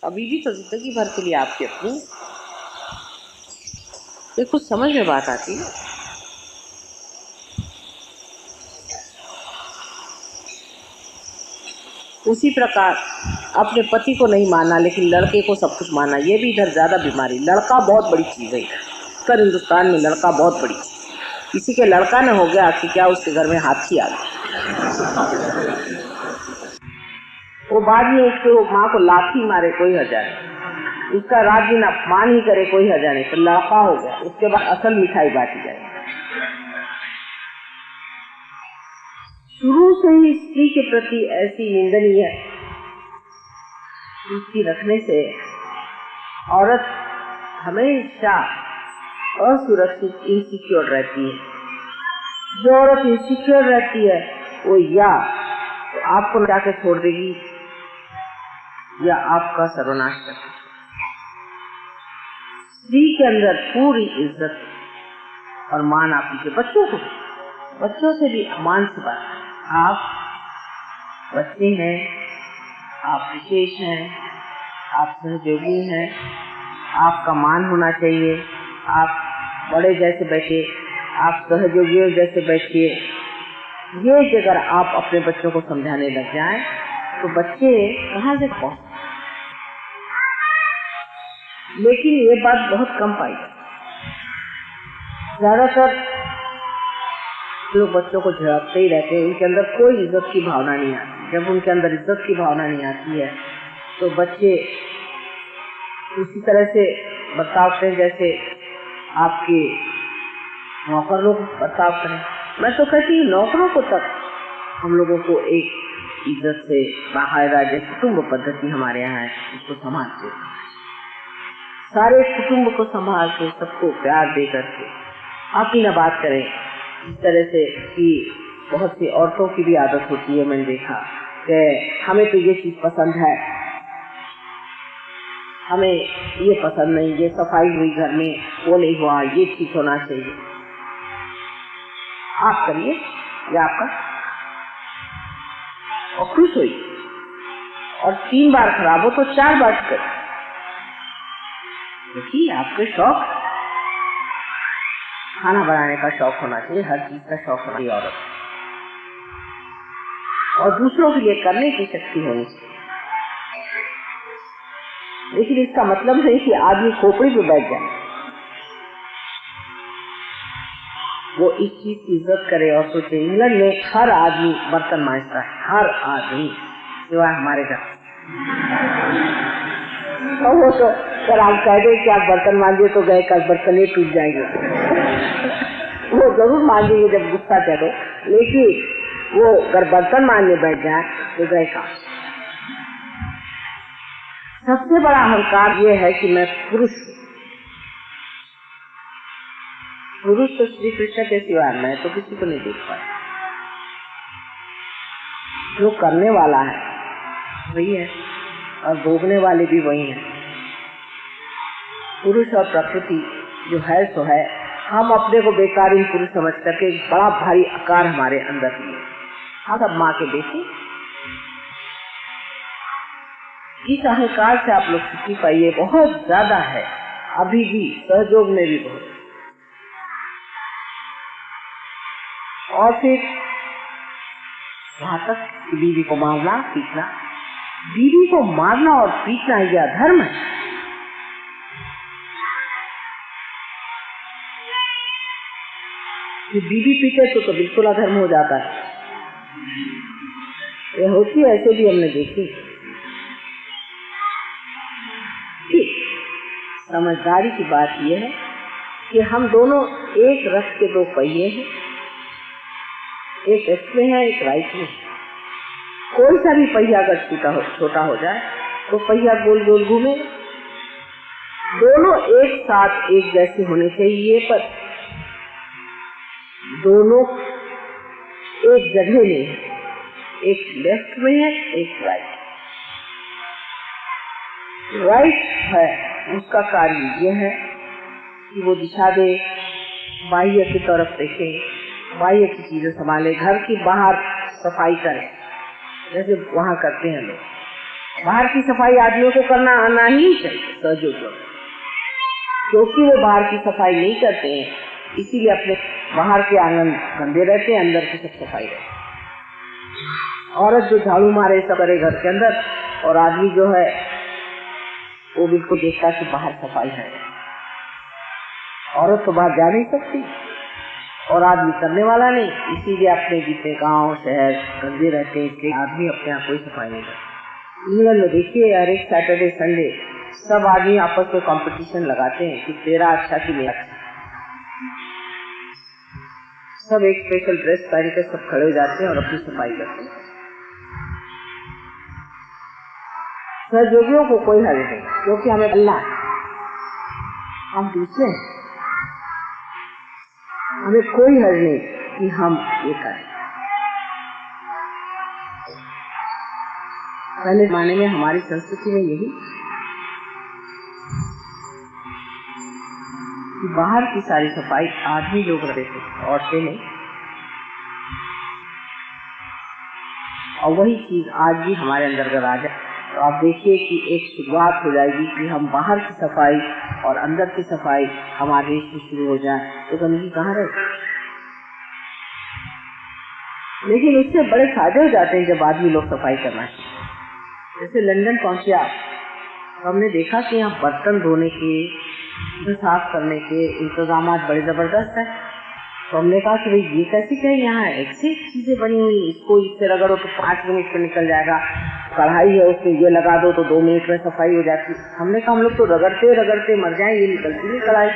[SPEAKER 1] और बीवी तो जिंदगी भर के लिए आपकी अपनी। ये कुछ समझ में बात आती है। उसी प्रकार अपने पति को नहीं माना लेकिन लड़के को सब कुछ माना, ये भी इधर ज्यादा बीमारी। लड़का बहुत बड़ी चीज है, उत्तर हिंदुस्तान में लड़का बहुत बड़ी चीज। किसी के लड़का न हो गया कि क्या उसके घर में हाथी आ गया। वो बाद में उसके वो माँ को लाठी मारे कोई हर्जा नहीं, उसका राज्य न अपमान ही करे कोई हर्जा नहीं, तो लड़का हो गया। उसके बाद असल मिठाई बांटी जाए। शुरू से ही स्त्री के प्रति ऐसी निंदनीय दृष्टि रखने से औरत हमेशा असुरक्षित, इनसिक्योर रहती है। जो औरत इनसिक्योर रहती है वो या तो आपको जाके छोड़ देगी या आपका सर्वनाश कर देगी। स्त्री के अंदर पूरी इज्जत और मान आप लीजिए। बच्चों से भी मान से बात। आप बच्चे हैं, आप विशेष हैं, आप सहयोगी हैं, आपका मान होना चाहिए। आप बड़े जैसे बैठे, आप सहयोगियों जैसे बैठिए। ये अगर आप अपने बच्चों को समझाने लग जाएं तो बच्चे कहाँ से पहुंचे। लेकिन ये बात बहुत कम पाई जाती। ज्यादातर लोग बच्चों को झड़कते ही रहते हैं, उनके अंदर कोई इज्जत की भावना नहीं आती। जब उनके अंदर इज्जत की भावना नहीं आती है तो बच्चे उसी तरह से बर्ताव करें जैसे आपके नौकर लोग बर्ताव करें। मैं तो कहती हूँ नौकरों को तक हम लोगों को एक इज्जत से बाकायदा जैसे कुटुंब पद्धति हमारे यहाँ है उसको संभालते, सारे कुटुंब को संभाल के सबको प्यार दे करके आप ही न बात करें। इस तरह से कि बहुत सी औरतों की भी आदत होती है, मैंने देखा कि हमें तो ये चीज पसंद है, हमें ये पसंद नहीं, ये सफाई हुई घर में, वो नहीं हुआ, ये ठीक होना चाहिए। आप करिए ये आपका और खुश होइए, और 3 बार खराब हो तो 4 बार करिए। देखिए आपके शौक, खाना बनाने का शौक होना चाहिए, हर चीज का शौक होना चाहिए औरत, और दूसरों के लिए करने की शक्ति होनी चाहिए। लेकिन इसका मतलब नहीं कि आदमी खोपड़ी पे बैठ जाए। वो इस चीज की इज्जत करे और सोचे। इंग्लैंड में हर आदमी बर्तन मांजता है, हर आदमी, सिवाय हमारे घर। और वो तो अगर आप कह दे कि आप बर्तन मांजिए तो गए कल बर्तन ही टूट जाएंगे। वो जरूर मांजेंगे जब गुस्सा चढ़े, लेकिन वो अगर बर्तन मांजने बैठ जाए तो गए काम। सबसे बड़ा अहंकार ये है कि मैं पुरुष तो श्री कृष्ण के सिवा मैं तो किसी को नहीं देख पाया। जो करने वाला है वही है और भोगने वाले भी वही है। पुरुष और प्रकृति जो है सो है। हम अपने को बेकार इन पुरुष समझ करके बड़ा भारी आकार हमारे अंदर ही है। हम सब माँ के बेटे। इस अहंकार से आप लोग छुट्टी पाइए, बहुत ज्यादा है अभी भी, सहयोग में भी बहुत। और फिर वहां तक कि बीवी को मारना पीटना, बीवी को मारना और पीटना यह अधर्म है। कि बीवी पीटे तो बिल्कुल अधर्म हो जाता है। ये होती है, ऐसे भी हमने देखी। समझदारी की बात यह है कि हम दोनों एक रथ के दो पहिए हैं, एक लेफ्ट में है एक राइट में। कोई सा भी पहिया अगर छोटा हो जाए तो पहिया गोल गोल घूमे। दोनों एक साथ एक जैसे होने चाहिए, पर दोनों एक जगह में है, एक लेफ्ट में है एक राइट। राइट है उसका कार्य यह है कि वो दिशा दे, बाह्य की तरफ देखे, बाह्य की चीजें संभाले, घर की बाहर सफाई करे जैसे वहां करते हैं लोग। बाहर की सफाई आदमियों को करना आना ही चाहिए सहयोग, क्योंकि वो बाहर की सफाई नहीं करते हैं, इसीलिए अपने बाहर के आंगन गंदे रहते हैं, अंदर की सब सफाई रहती है। औरत जो झाड़ू मारे सब करे घर के अंदर, और आदमी जो है वो बिल्कुल देखता कि बाहर सफाई है। औरत तो बाहर जा नहीं सकती और आदमी करने वाला नहीं, इसीलिए अपने जितने गांव शहर गंदे रहते हैं, इसलिए आदमी अपने आप कोई सफाई नहीं करता। इंग्लैंड में देखिए हर एक सैटरडे संडे सब आदमी आपस में कंपटीशन लगाते हैं कि तेरा अच्छा कि मेरा अच्छा। सब एक स्पेशल ड्रेस पहन के सब खड़े हो जाते हैं और अपनी सफाई करते हैं। सहयोगियों को कोई हल नहीं, क्योंकि हमें अल्लाह, हम दूसरे हैं, हमें कोई हल नहीं कि हम ये करें। पहले जमाने में हमारी संस्कृति में यही कि बाहर की सारी सफाई आदमी लोग करते थे, औरतें नहीं। और वही चीज आज भी हमारे अंदर अगर आ जाए तो आप देखिए कि एक शुरुआत हो जाएगी कि हम बाहर की सफाई और अंदर की सफाई हमारे देश में शुरू हो जाए तो गंदगी कहाँ रहे। लेकिन उससे बड़े फायदे हो जाते हैं जब आदमी लोग सफाई करना चाहिए। जैसे लंदन पहुंचे आप, तो हमने देखा कि यहाँ बर्तन धोने के, साफ करने के इंतजाम बड़े जबरदस्त है। तो हमने कहा कि भाई ये कैसी क्या यहाँ ऐसी चीजें बनी हुई, इसको इससे रगड़ो तो 5 मिनट में निकल जाएगा, कढ़ाई है उसमें ये लगा दो तो 2 मिनट में सफाई हो जाती। हमने कहा हम लोग तो रगड़ते रगड़ते मर जाए, ये निकलती नहीं कढ़ाई,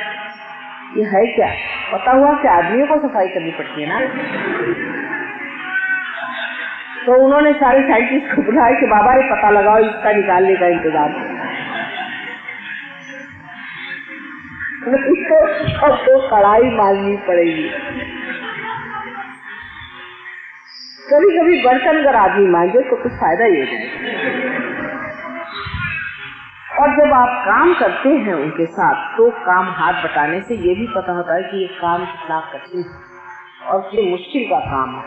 [SPEAKER 1] ये है क्या? पता हुआ कि आदमियों को सफाई करनी पड़ती है ना। तो उन्होंने सारे साइंटिस्ट को बुलाया कि बाबा ये पता लगाओ, इसका निकालने का इंतजाम। इसको सबको कढ़ाई मारनी पड़ेगी। कभी कभी बर्तन अगर आदमी मांजे तो कुछ फायदा ही हो जाएगा। और जब आप काम करते हैं उनके साथ तो काम हाथ बटाने से ये भी पता होता है कि ये काम कितना कठिन और ये मुश्किल का काम है।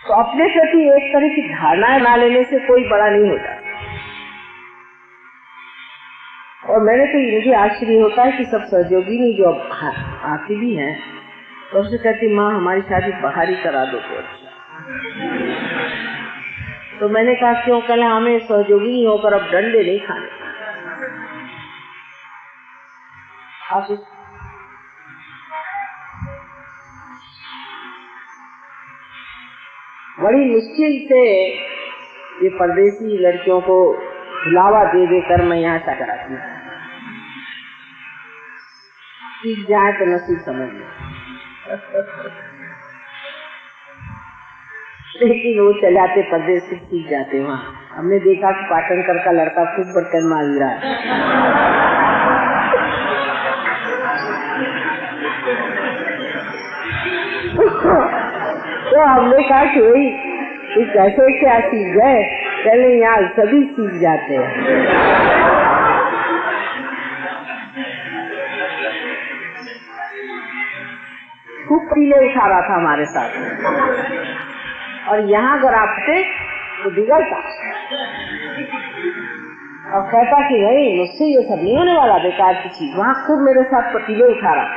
[SPEAKER 1] तो अपने प्रति एक तरह की धारणाएं ना लेने से कोई बड़ा नहीं होता। और मैंने तो मुझे आश्चर्य होता है कि सब सहयोगी नहीं जो आती भी हैं तो उससे कहती माँ हमारी शादी बाहर ही करा दो तो अच्छा। तो मैंने कहा क्यों? कहले हमें सहयोगी नहीं होकर अब डंडे नहीं खाने। आप बड़ी मुश्किल से ये परदेसी लड़कियों को बुलावा दे देकर मैं यहाँ से कराती हूँ। सीख जाए तो नसीब समझ लो। लेकिन वो चले आते परदेश से, सीख जाते वहाँ। हमने देखा कि पाटनकर का लड़का खूब बर्तन मार रहा है। तो हमने कहा कि वही कैसे क्या सीख गए? पहले यहाँ सभी सीख जाते हैं। खूब पीले उठा रहा था हमारे साथ, और यहाँ अगर आप थे तो बिगड़ता और कहता कि नहीं मुझसे ये सब नहीं होने वाला, बेकार की चीज। वहाँ खूब मेरे साथ पतीले उठा रहा।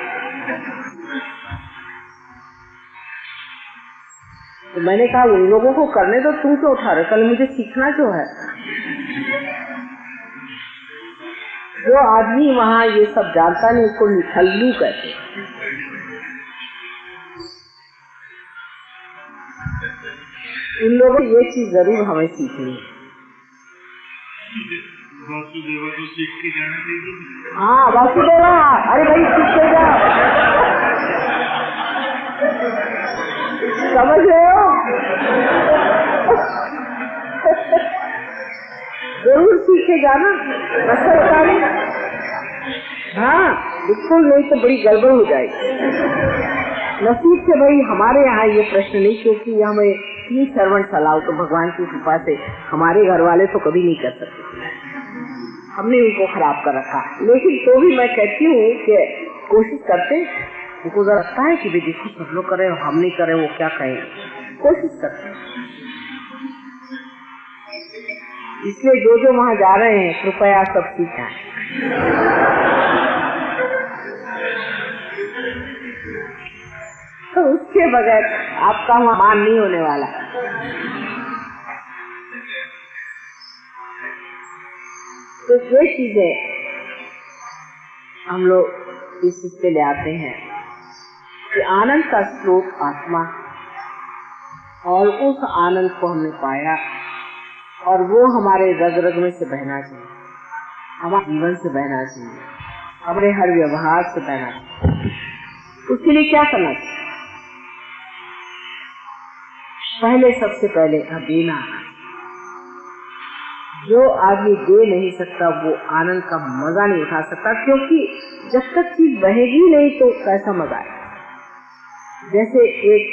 [SPEAKER 1] तो मैंने कहा उन लोगों को करने तो तुम क्यों उठा रहे, कल मुझे सीखना क्यों है। जो आदमी वहाँ ये सब जानता नहीं उसको निठल्लू कहते हैं। उन लोगों को ये चीज जरूर हमें सीखनी है।
[SPEAKER 2] वासुदेवा तो सीख के जाना चाहिए।
[SPEAKER 1] हाँ वासुदेवा, अरे भाई सीख के जा, समझ रहे हो। जरूर सीख के जाना, रास्ता बता रही। हाँ बिल्कुल, नहीं तो बड़ी गड़बड़ हो जाएगी। नसीब से भाई हमारे यहाँ ये प्रश्न नहीं, क्योंकि हमें 3 सर्वंट चलाओ तो भगवान की कृपा से हमारे घर वाले तो कभी नहीं कर सकते, हमने उनको खराब कर रखा। लेकिन तो भी मैं कहती हूँ कि कोशिश करते, उनको जरा लगता है कि भी देखो सब लोग करे हम नहीं करे, वो क्या कहें, कोशिश करते। इसलिए जो जो वहाँ जा रहे हैं कृपया सब सीखें। तो उसके बगैर आपका मान नहीं होने वाला। तो ये चीजें हम लोग इस से ले आते हैं कि आनंद का स्रोत आत्मा, और उस आनंद को हमने पाया और वो हमारे रग रग में से बहना चाहिए, हमारे जीवन से बहना चाहिए, हमारे हर व्यवहार से बहना चाहिए। उसके लिए क्या करना चाहिए? पहले सबसे पहले देना। जो आदमी दे नहीं सकता वो आनंद का मजा नहीं उठा सकता, क्योंकि जब तक चीज बहेगी नहीं तो कैसा मजा है। जैसे एक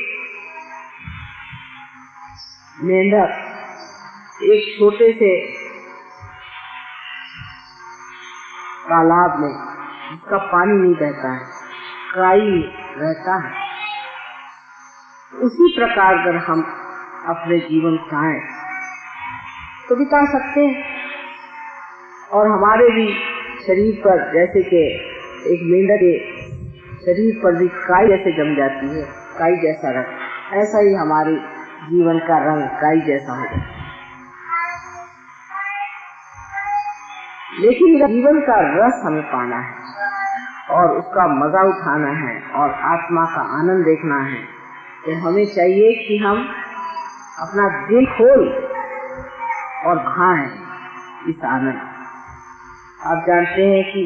[SPEAKER 1] मेंढक एक छोटे से तालाब में जिसका पानी नहीं बहता है, काई रहता है, उसी प्रकार अगर हम अपने जीवन चाहें तो बिता सकते हैं। और हमारे भी शरीर पर जैसे कि एक मेंढक के शरीर पर भी काई जैसे जम जाती है, काई जैसा रंग, ऐसा ही हमारे जीवन का रंग काई जैसा हो जाता है। लेकिन जीवन का रस हमें पाना है और उसका मजा उठाना है और आत्मा का आनंद देखना है, तो हमें चाहिए कि हम अपना दिल खोल और भाएं इस आनंद। आप जानते हैं कि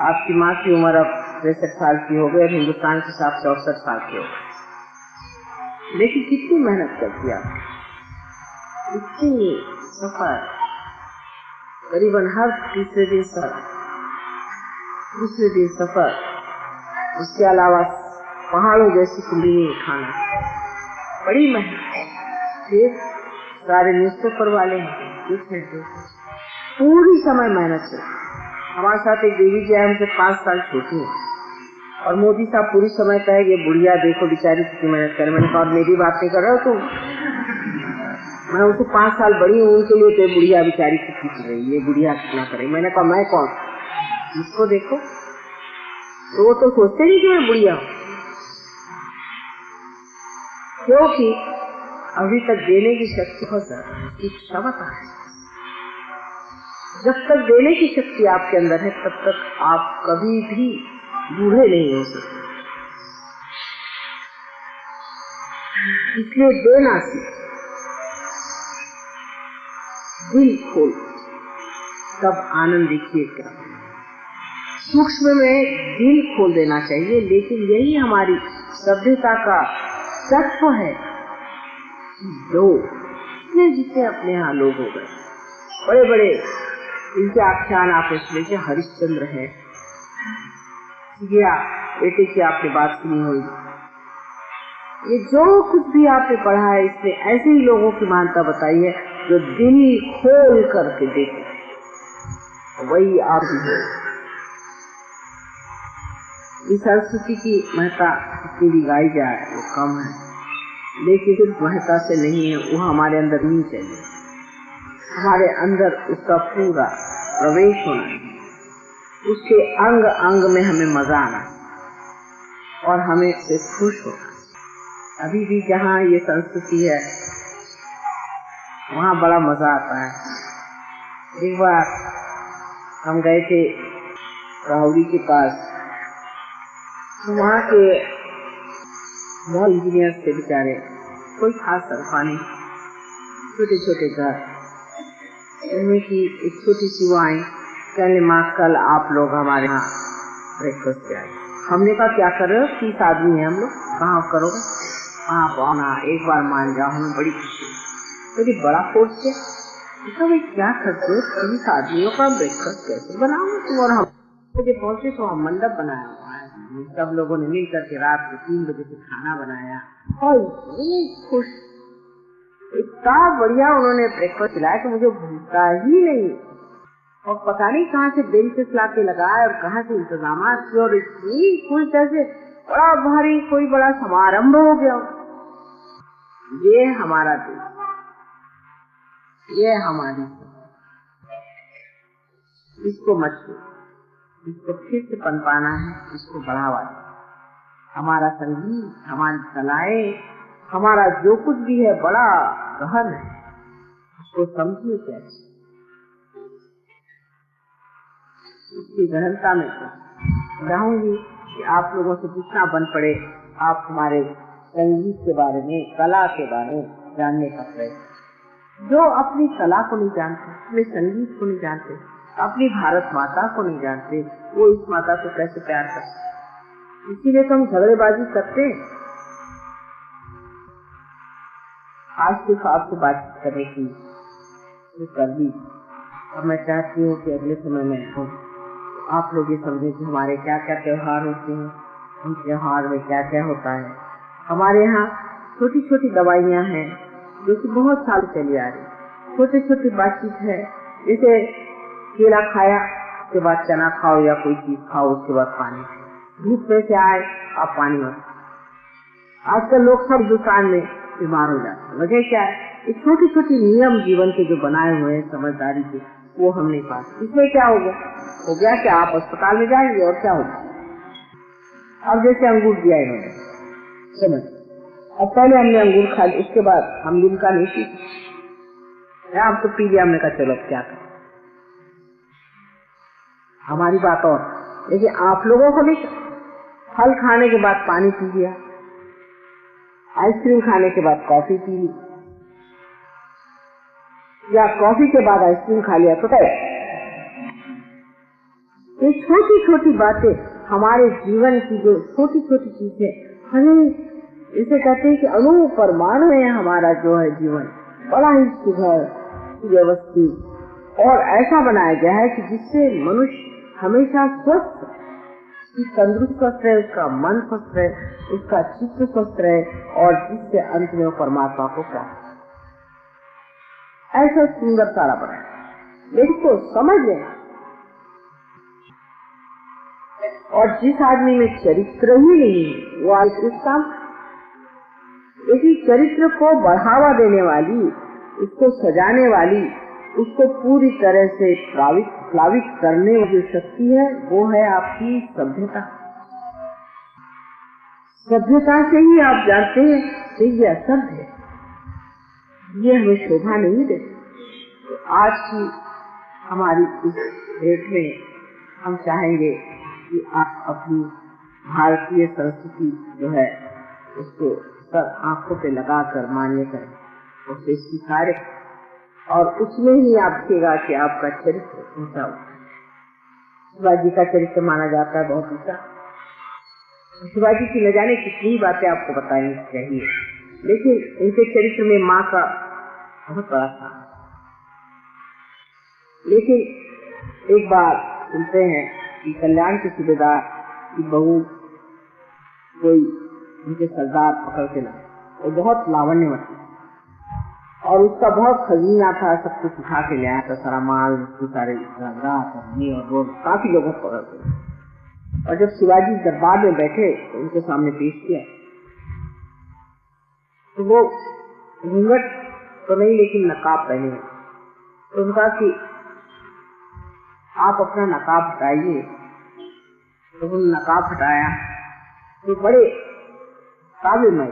[SPEAKER 1] आपकी माँ की उम्र अब 63 साल की हो गई और हिंदुस्तान के हिसाब से 64 साल की हो गई, लेकिन कितनी मेहनत करती है आपकी, इतनी सफर, करीबन हर तीसरे दिन सफर, दूसरे दिन सफर, उसके अलावा पहाड़ों जैसी कुंडली उठाना, बड़ी मेहनत। फिर सारे न्यूज़पेपर वाले पूरी समय मेहनत से। हमारे साथ एक देवी जी है, हमसे 5 साल छोटी है, और मोदी साहब पूरी समय कहे ये बुढ़िया देखो बेचारी कितनी मेहनत करे। मैंने कहा और मेरी बात नहीं कर रहे हो तुम, मैं उसको 5 साल बड़ी हूँ, उनके लिए तो बुढ़िया बेचारी कितनी कर रही, ये बुढ़िया कितना करे। मैंने कहा मैं कौन, इसको देखो। तो वो तो सोचते नहीं कि मैं बुढ़िया हूँ, क्योंकि अभी तक देने की शक्ति हो सकती, क्षमता है। जब तक देने की शक्ति आपके अंदर है तब तक आप कभी भी बूढ़े नहीं हो सकते। इसलिए देना सीख, दिल खोल, तब आनंद देखिए क्या। सूक्ष्म में दिल खोल देना चाहिए, लेकिन यही हमारी सभ्यता का तत्व है। लोग जितने अपने यहाँ लोग हो गए, बड़े बड़े इनके आख्यान आपने सुने, जैसे हरिश्चंद्र है, या बेटे की आपने बात सुनी होगी, ये जो कुछ भी आपने पढ़ा है इसमें ऐसे ही लोगों की महानता बताई है जो दिल खोल करके देखे, वही आप है। इस संस्कृति की महत्ता जितनी भी गाई जाए वो कम है, लेकिन सिर्फ महत्ता से नहीं है, वो हमारे अंदर नहीं चाहिए। हमारे अंदर उसका पूरा प्रवेश होना है, उसके अंग अंग में हमें मजा आना और हमें से खुश होना। अभी भी जहाँ ये संस्कृति है वहाँ बड़ा मजा आता है। एक बार हम गए थे राहुरी के पास, तो वहाँ के बहुत इंजीनियर थे बेचारे, कोई खास तनख्वाह नहीं, छोटे छोटे घर, उनमें की एक छोटी सी वो आई, कहने माँ कल आप लोग हमारे यहाँ ब्रेकफास्ट पे आए। हमने कहा क्या कर रहे हो, 30 आदमी है हम लोग, कहाँ करोगे, हाँ पाना एक बार मान जाओ, हमें बड़ी खुशी। मेरी बड़ा फोर्स है, भाई क्या करते हो, 30 आदमियों का ब्रेकफास्ट कैसे बनाओ तुम और हम। मुझे पहुंचे तो हम मंडप बनाया हुआ है, सब लोगों ने मिल करके रात को 3 बजे से खाना बनाया और खुश, इतना बढ़िया उन्होंने ब्रेकफास्ट खिलाया कि मुझे भूलता ही नहीं। और पता नहीं कहाँ से बेंचेस ला के लगाए और कहाँ से इंतजाम किए, और इतनी खुश जैसे बड़ा भारी कोई बड़ा समारंभ हो गया। ये हमारा देश, ये हमारी, इसको मत छो, इसको फिर से पनपाना है, इसको बढ़ावा दे। हमारा संगीत, हमारी कलाएं, हमारा जो कुछ भी है बड़ा गहन है, उसको समझिए कैसे। उसकी गहनता में चाहूंगी कि आप लोगों से जितना बन पड़े आप हमारे संगीत के बारे में, कला के बारे में जानने का प्रयत्न। जो अपनी कला को नहीं जानते, अपने संगीत को नहीं जानते, अपनी भारत माता को नहीं जानते, वो इस माता को कैसे प्यार करते। इसीलिए तो हम झगड़ेबाजी करते हैं। आज सिर्फ आपसे बातचीत करने की कर दी, और मैं चाहती हूँ कि अगले समय में आप लोग ये समझें कि हमारे क्या क्या त्योहार होते हैं, उन त्योहार में क्या क्या होता है। हमारे यहाँ छोटी छोटी दवाइयाँ हैं जो कि बहुत साल चली आ रही, छोटी छोटी बातचीत है, जैसे केला खाया उसके बाद चना खाओ या कोई चीज खाओ, उसके बाद पानी, धूप में से आए आप पानी मत। आजकल लोग सब दुकान में बीमार हो जाते हैं, वजह क्या है, ये छोटी छोटी नियम जीवन के जो बनाए हुए हैं समझदारी के, वो हम नहीं पाते। इसमें क्या हो गया कि आप अस्पताल में जाएंगे और क्या होगा। अब जैसे अंगूर दिया इन्होंने, समझ, अब पहले हमने अंगूर खा लिया, उसके बाद हम लिमका नहीं पी, आप तो पी लिया, हमने कहा चलो क्या कर, हमारी बात और। लेकिन आप लोगों को नहीं, फल खाने के बाद पानी पी लिया, आइसक्रीम खाने के बाद कॉफी पी ली, या कॉफी के बाद आइसक्रीम खा लिया, तो क्या। ये छोटी छोटी बातें हमारे जीवन की, जो छोटी छोटी चीजें हमें, इसे कहते हैं कि अणु परमाणु में हमारा जो है जीवन बड़ा ही सुघड़ व्यवस्थित और ऐसा बनाया गया है कि जिससे मनुष्य हमेशा स्वस्थ, तंदुरुस्त स्वस्थ रहे, उसका मन स्वस्थ रहे, उसका चित्त स्वस्थ रहे, और जिससे अंत में वो परमात्मा को प्राप्त, ऐसा सुंदर सारा बना। लेकिन तो समझ लें, और जिस आदमी में चरित्र ही नहीं वो आज इस काम, लेकिन चरित्र को बढ़ावा देने वाली, उसको सजाने वाली, उसको पूरी तरह से प्लावित करने वाली जो शक्ति है वो है आपकी सभ्यता। सभ्यता से ही आप जानते हैं कि ये असभ्य है, ये हमें शोभा नहीं देती। तो आज की हमारी इस डेट में हम चाहेंगे कि आप अपनी भारतीय संस्कृति जो है उसको सर आंखों पे लगाकर मान्य करें, उसे स्वीकार, और उसमें ही आप देखिएगा कि आपका चरित्र ऊंचा होता है। शिवाजी का चरित्र माना जाता है बहुत ऊंचा। शिवाजी की न जाने कितनी बातें आपको बतानी चाहिए, लेकिन उनके चरित्र में माँ का बहुत बड़ा था। लेकिन एक बार सुनते हैं कि कल्याण के सूबेदार की बहू कोई उनके सरदार पकड़ के लाए, वो बहुत लावण्यवती और उसका बहुत खजीना था, सब कुछ उठा के ले आया था, सारा माल, सारे और वो काफी लोगों को पकड़ के। और जब शिवाजी दरबार में बैठे तो उनके सामने पेश किया, तो वो घूंघट तो नहीं लेकिन नकाब पहने, तो उनका कि आप अपना नकाब हटाइए। तो उन्होंने नकाब हटाया, तो बड़े काबिल में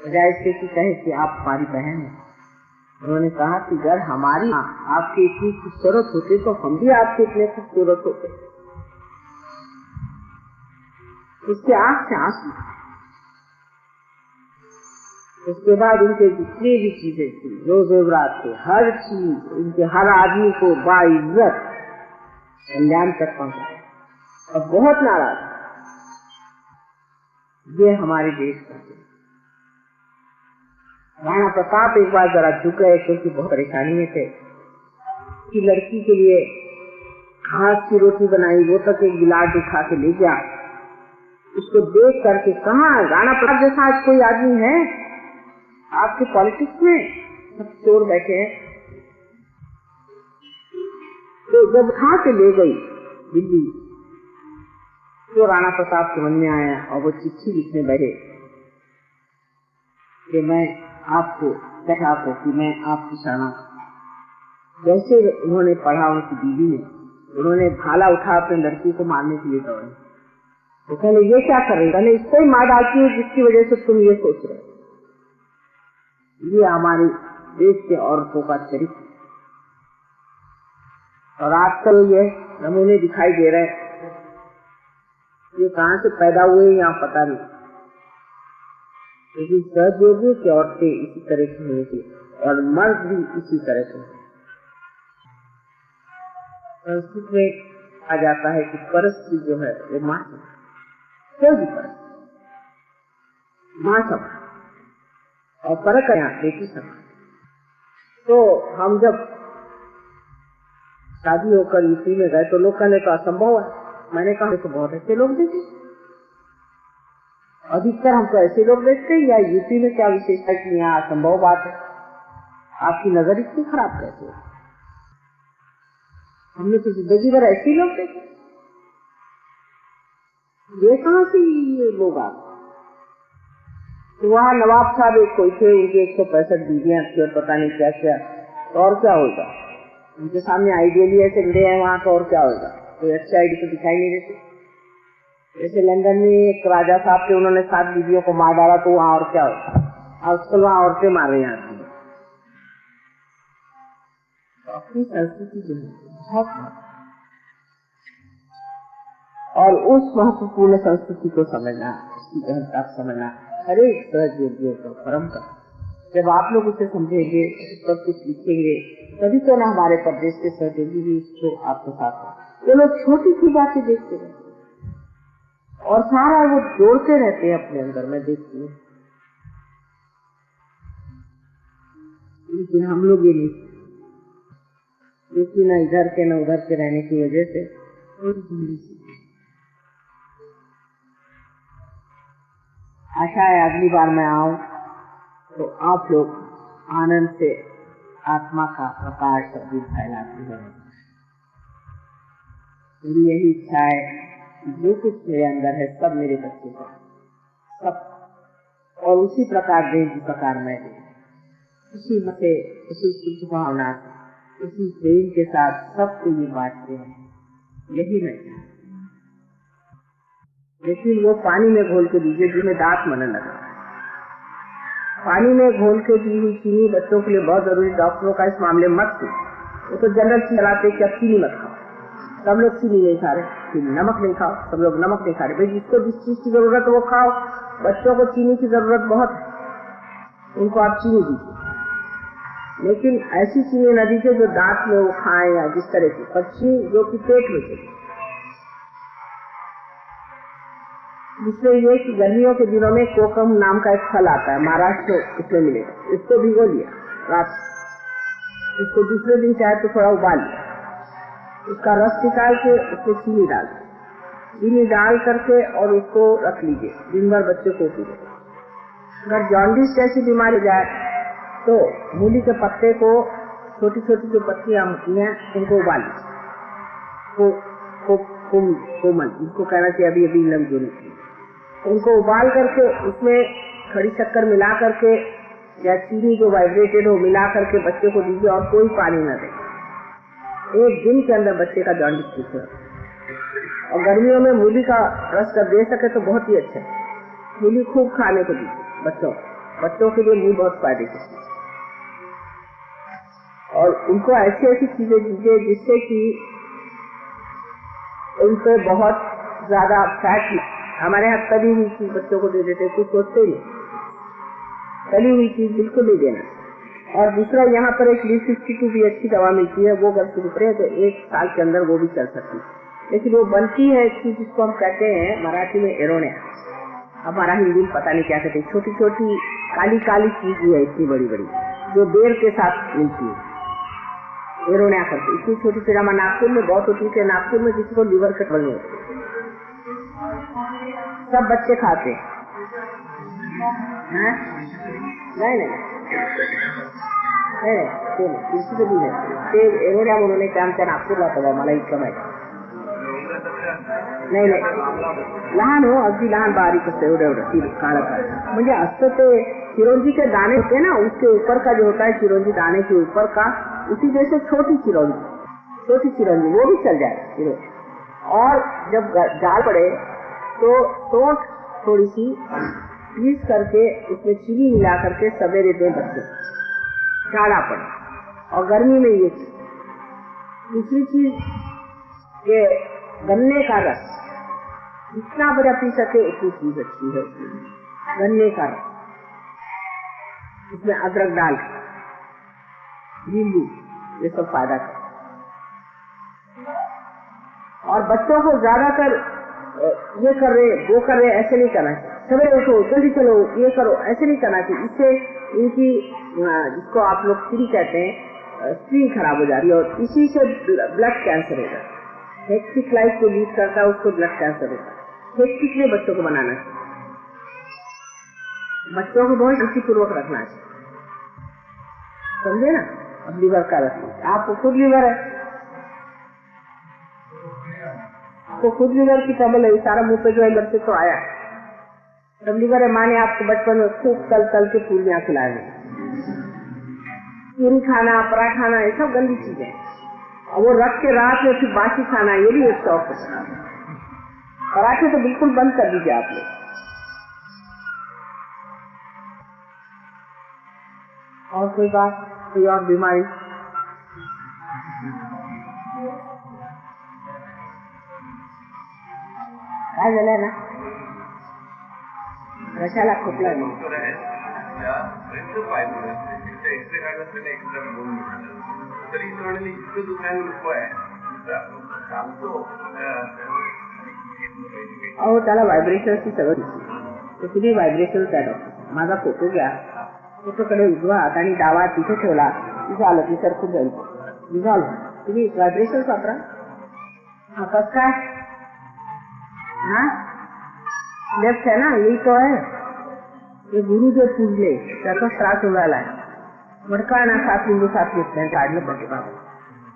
[SPEAKER 1] बजाय इसके कि कहे कि आप हमारी बहन हैं। उन्होंने कहा कि अगर हमारी आपकी इतनी खूबसूरत होती तो हम भी आपके इतने खूबसूरत होते। उसके आंख से आंसू। उसके बाद उनके जितनी भी चीजें थी, जो जेवरात थे, हर चीज उनके हर आदमी को बाइज्जत कल्याण तक पहुंचाया और बहुत नाराज। ये हमारे देश का राणा प्रताप एक बार जरा झुक गए क्योंकि बहुत परेशानी में थे कि लड़की के लिए घास की रोटी बनाई, वो तक एक गिलास उठा के ले गया। उसको देख करके कहा, राणा प्रताप जैसा आज कोई आदमी है आपके पॉलिटिक्स में? सब चोर बैठे हैं। तो जब उठा के ले गई दिल्ली तो राणा प्रताप के मन में आया और वो चिट्ठी लिखने बैठे कि मैं आपको कहा कि मैं आपकी शरणा। जैसे उन्होंने पढ़ा उनकी बीवी ने, उन्होंने भाला उठा अपने लड़की को मारने के लिए दौड़े। तो कहले ये क्या कर रही? कहले इसको ही मार डालती हूँ जिसकी वजह से तुम ये सोच रहे। ये हमारे देश के औरतों का चरित्र और आजकल ये नमूने दिखाई दे रहे हैं। ये कहाँ से पैदा हुए यहाँ पता नहीं, लेकिन सहयोगी की औरतें इसी तरह की होती और मर्द भी इसी तरह के। संस्कृत में आ जाता है कि परस्त्री जो है वो माँ कोई भी परस्त्री माँ सब और परक यहाँ बेटी सब। तो हम जब शादी होकर यूपी में गए तो लोग कहने का असंभव है। मैंने कहा तो बहुत ऐसे लोग देखे, अधिकतर हम तो ऐसे लोग देखते हैं। या यूपी में क्या विशेषता है कि यहाँ असंभव बात है? आपकी नजर इतनी खराब कैसे? हमने तो जिंदगी भर ऐसे लोग देखे। ये कहाँ से ये लोग आ? तो वहाँ नवाब साहब एक कोई थे, उनके 165 बीवियां थी और पता नहीं क्या क्या। तो और क्या होगा? उनके सामने आइडियली ऐसे गए हैं वहाँ, तो और क्या होगा? कोई अच्छी आइडिया तो दिखाई नहीं देती। जैसे लंदन में एक राजा साहब थे, उन्होंने 7 बीवियों को मार डाला, तो वहाँ और क्या होगा? आजकल वहाँ औरतें मार रही हैं। अपनी संस्कृति जो है बहुत, और उस महत्वपूर्ण संस्कृति को समझना, उसकी गहनता समझना हर एक सहयोगियों का परम का। जब आप लोग उसे समझेंगे, सब कुछ लिखेंगे, तभी तो ना हमारे प्रदेश के सहयोगी भी इसको आपके साथ हैं। वो लोग छोटी सी बातें देखते रहते और सारा वो जोड़ते रहते हैं अपने अंदर, मैं देखती हूँ। लेकिन हम लोग ये नहीं, क्योंकि न इधर के न उधर के रहने की वजह से आशा है अगली बार मैं आऊं तो आप लोग आनंद से आत्मा का प्रकाश शब्द फैलाते हैं। मेरी यही इच्छा है कि जो कुछ मेरे अंदर है सब मेरे बच्चे का सब, और उसी प्रकार दे जिस प्रकार मैं दे, उसी से, उसी शुद्ध भावना, उसी प्रेम के साथ सबको ये बांटते हैं। यही नहीं, लेकिन वो पानी में घोल के दीजिए जिसमें दांत मरने लगा। पानी में घोल के दी हुई चीनी बच्चों के लिए बहुत जरूरी। डॉक्टरों का इस मामले में मत, वो तो जनरल चलाते कि अब चीनी मत खाओ। सब लोग चीनी नहीं खा रहे, नमक नहीं खाओ, सब लोग नमक नहीं खा रहे। भाई जिसको जिस चीज की जरूरत है वो खाओ। बच्चों को चीनी की जरूरत बहुत है, उनको आप चीनी दीजिए, लेकिन ऐसी चीनी न दीजिए जो दांत में वो खाएं या जिस तरह की, पक्षी जो कि पेट में चले। दूसरे ये कि गर्मियों के दिनों में कोकम नाम का एक फल आता है, महाराष्ट्र इसमें मिलेगा। इसको भिगो लिया रात, इसको दूसरे दिन चाहे तो थोड़ा उबाल लिया, उसका रस निकाल के उसमें चीनी डाल करके और उसको रख लीजिए, दिन भर बच्चे को पीजिए। अगर जॉन्डिस जैसी बीमारी जाए तो मूली के पत्ते को, छोटी छोटी जो पत्तियां होती हैं उनको उबाल लीजिए, कोमल जिसको कहना चाहिए अभी अभी नमकीन, उनको उबाल करके उसमें खड़ी शक्कर मिला करके या चीनी जो वाइब्रेटेड हो मिला करके बच्चे को दीजिए और कोई पानी न दे। 1 दिन के अंदर बच्चे का जॉन्डिस ठीक है। और गर्मियों में मूली का रस कर दे सके तो बहुत ही अच्छा है। मूली खूब खाने को दीजिए बच्चों, बच्चों के लिए नींद बहुत फायदे की चीज, और उनको ऐसी ऐसी चीजें दीजिए जिससे कि उन पे बहुत ज्यादा फैट नहीं। हमारे यहाँ तली हुई चीज बच्चों को दे देते, कुछ सोचते नहीं, तली हुई चीज बिल्कुल नहीं देना। और दूसरा, यहाँ पर एक लीफ-62 भी अच्छी दवा मिलती है, वो अगर शुरू करें तो 1 साल के अंदर वो भी चल सकती है। लेकिन वो बनती है एक चीज जिसको हम कहते हैं मराठी में एरोनिया, हमारा हिंदी में पता नहीं क्या कहते हैं, छोटी छोटी काली काली चीज है इतनी बड़ी बड़ी, जो बेर के साथ मिलती है, एरोनिया करते। इतनी छोटी चीज हमारे नागपुर में बहुत होती है। नागपुर में किसी को लीवर के ट्रबल नहीं होते, सब बच्चे खाते हैं। किसी को भी नाही, एरोनिया म्हणून एक आमच्या नागपूरला होता, मला इतकं माहिती नाही। लहान हो, अगदी लहान बारीक असतं, एवढं काळं काळं, म्हणजे असतं ते चिरौंजी के दाने होते ना, उसके ऊपर का जो होता है चिरौंजी दाने के ऊपर का, उसी जैसे छोटी चिरौंजी वो भी चल जाए। और जब जाल पड़े तो सोंठ थोड़ी सी पीस करके उसमें चीनी मिला करके सवेरे दें बच्चे, काढ़ा पड़े, और गर्मी में ये चीज। दूसरी चीज ये गन्ने का रस, जितना बड़ा पी सके उतनी चीज अच्छी है। गन्ने का रस, इसमें अदरक डाल, नींबू, ये सब फायदा कर। और बच्चों को ज्यादातर ये कर रहे वो कर रहे ऐसे नहीं करना चाहिए, सवेरे उठो जल्दी चलो ये करो, ऐसे नहीं करना चाहिए। इससे इनकी जिसको आप लोग स्त्री कहते हैं, स्क्रीन खराब हो जाती है, और इसी से ब्लड कैंसर होता है। हेक्टिक लाइफ को लीड करता है, उसको ब्लड कैंसर होता है। हेक्टिक में बच्चों को बनाना चाहिए, बच्चों को बहुत शांतिपूर्वक रखना चाहिए, समझे ना। अब लीवर का रखना, आपको खुद लीवर है, आपको खुद लीवर की ट्रबल है, सारा मुंह पे जो है बच्चे तो आया, तब लीवर है। माने आपको बचपन में खूब तल के पूरियां खिलाए, पूरी खाना, पराठा खाना, ये सब गंदी चीजें, और वो रख के रात में फिर बासी खाना, ये भी एक शौक है। पराठे तो बिल्कुल बंद कर दीजिए आप लोग। और कोई बात, कोई और बीमारी? काय झालंय ना, कशाला खोकला नाही? अहो, त्याला व्हायब्रेशनची सवय होती, किती व्हायब्रेशन त्या डॉक्टर. माझा फोटो घ्या, फोटोकडे उजवा हात आणि डावा हात तिथे ठेवला, झालं की सरकून जाईल, झालं. तुम्ही व्हायब्रेशन वापरा. हा कस काय? हाँ, लेफ्ट है ना, यही तो है. ये गुरु जो पूजले त्याचा त्रास उडाला आहे. मडकाळना 7 लिंबू 7 घेतले, काढलं पाहिजे बाबा.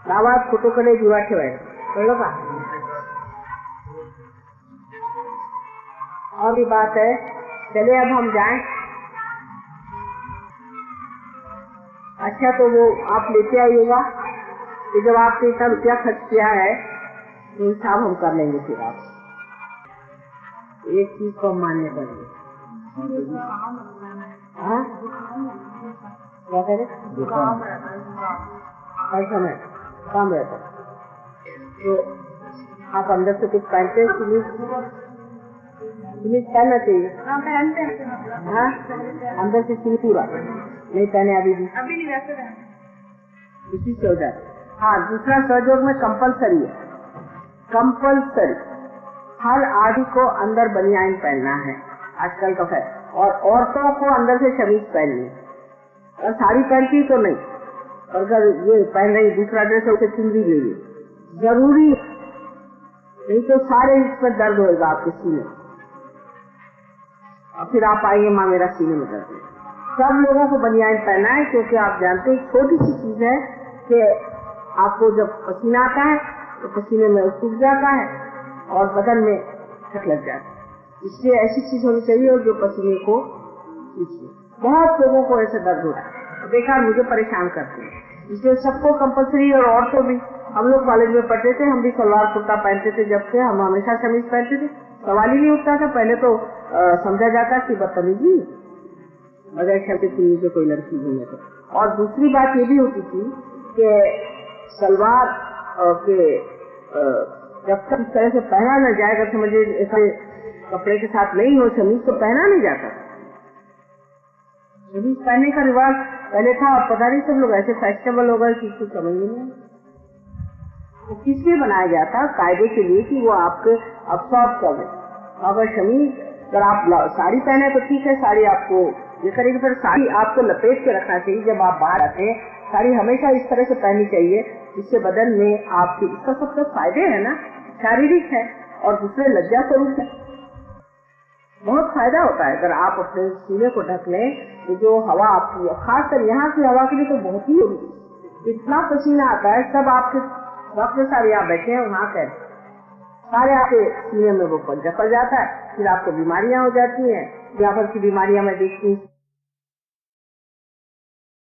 [SPEAKER 1] गावात फोटोकडे दिवा ठेवायचा, कळलं का? और भी बात है, चलिए अब हम जाएं. अच्छा, तो वो आप लेते आइएगा, तो जब आपने इतना रुपया खर्च किया है तो हिसाब हम कर लेंगे. फिर आप एक चीज को मान्य करेंगे. हाँ, क्या करें? ऐसा नहीं, काम रहता है. तो आप अंदर से कुछ पहनते हैं, सिमीज पहनना चाहिए. हाँ, अंदर से सिमी पूरा नहीं पहने अभी भी नहीं, वैसे इसी से हो जाए. हाँ, दूसरा सहयोग में कंपलसरी है, कंपलसरी हर आदमी को अंदर बनियान पहनना है आजकल का है, और औरतों को अंदर से शमीज पहननी है. और साड़ी पहनती तो नहीं, और अगर ये पहन रही दूसरा ड्रेस है उसे चुनरी ले ली, जरूरी नहीं तो सारे इस पर दर्द होगा आपके सीने, और फिर आप आएंगे माँ मेरा सीने में दर्द है. सब लोगों को बनियान पहनना है, क्योंकि आप जानते हैं छोटी सी चीज है कि आपको जब पसीना आता है तो पसीने में सूख जाता है और बदन में ठक लग जाता है. इसलिए ऐसी चीज होनी चाहिए जो पसीने को खींचे. बहुत लोगों को ऐसे दर्द होता है, बेकार मुझे परेशान करते हैं. इसलिए सबको कंपलसरी, और औरतों भी. हम लोग कॉलेज में पढ़ते थे, हम भी सलवार कुर्ता पहनते थे, जब से हम हमेशा शमीज पहनते थे, सवाल ही नहीं उठता था. पहले तो समझा जाता कि बदतमीजी, बगैर शर्त सुनी तो कोई लड़की घूमे तो। और दूसरी बात ये भी होती थी कि सलवार के जब तक इस तरह से पहना न जाएगा, समझिए ऐसे कपड़े के साथ नहीं हो शमीज, तो पहना नहीं जाता। शमीज पहनने का रिवाज पहले था, और पता नहीं सब लोग ऐसे फैशनेबल हो गए कि कुछ समझ नहीं। तो किस लिए बनाया जाता? कायदे के लिए कि वो आपके अब्सॉर्ब कर दे। अगर शमीज, अगर आप साड़ी पहने तो ठीक है, साड़ी आपको ये करेगी, फिर साड़ी आपको लपेट के रखना चाहिए। जब आप बाहर आते हैं साड़ी हमेशा इस तरह से पहननी चाहिए जिससे बदन में आपके, इसका सबसे फायदे है ना, शारीरिक है और दूसरे लज्जा स्वरूप है, बहुत फायदा होता है। अगर आप अपने सीने को ढक लें तो जो हवा आपकी, खासकर यहाँ की हवा के लिए तो बहुत ही, इतना पसीना आता है, सब आपके डॉक्टर साहब यहाँ बैठे हैं, वहाँ कर सारे आपके सीने में वो जकड़ जाता है, फिर आपको बीमारियां हो जाती हैं। यहाँ पर की बीमारियां मैं देखती हूँ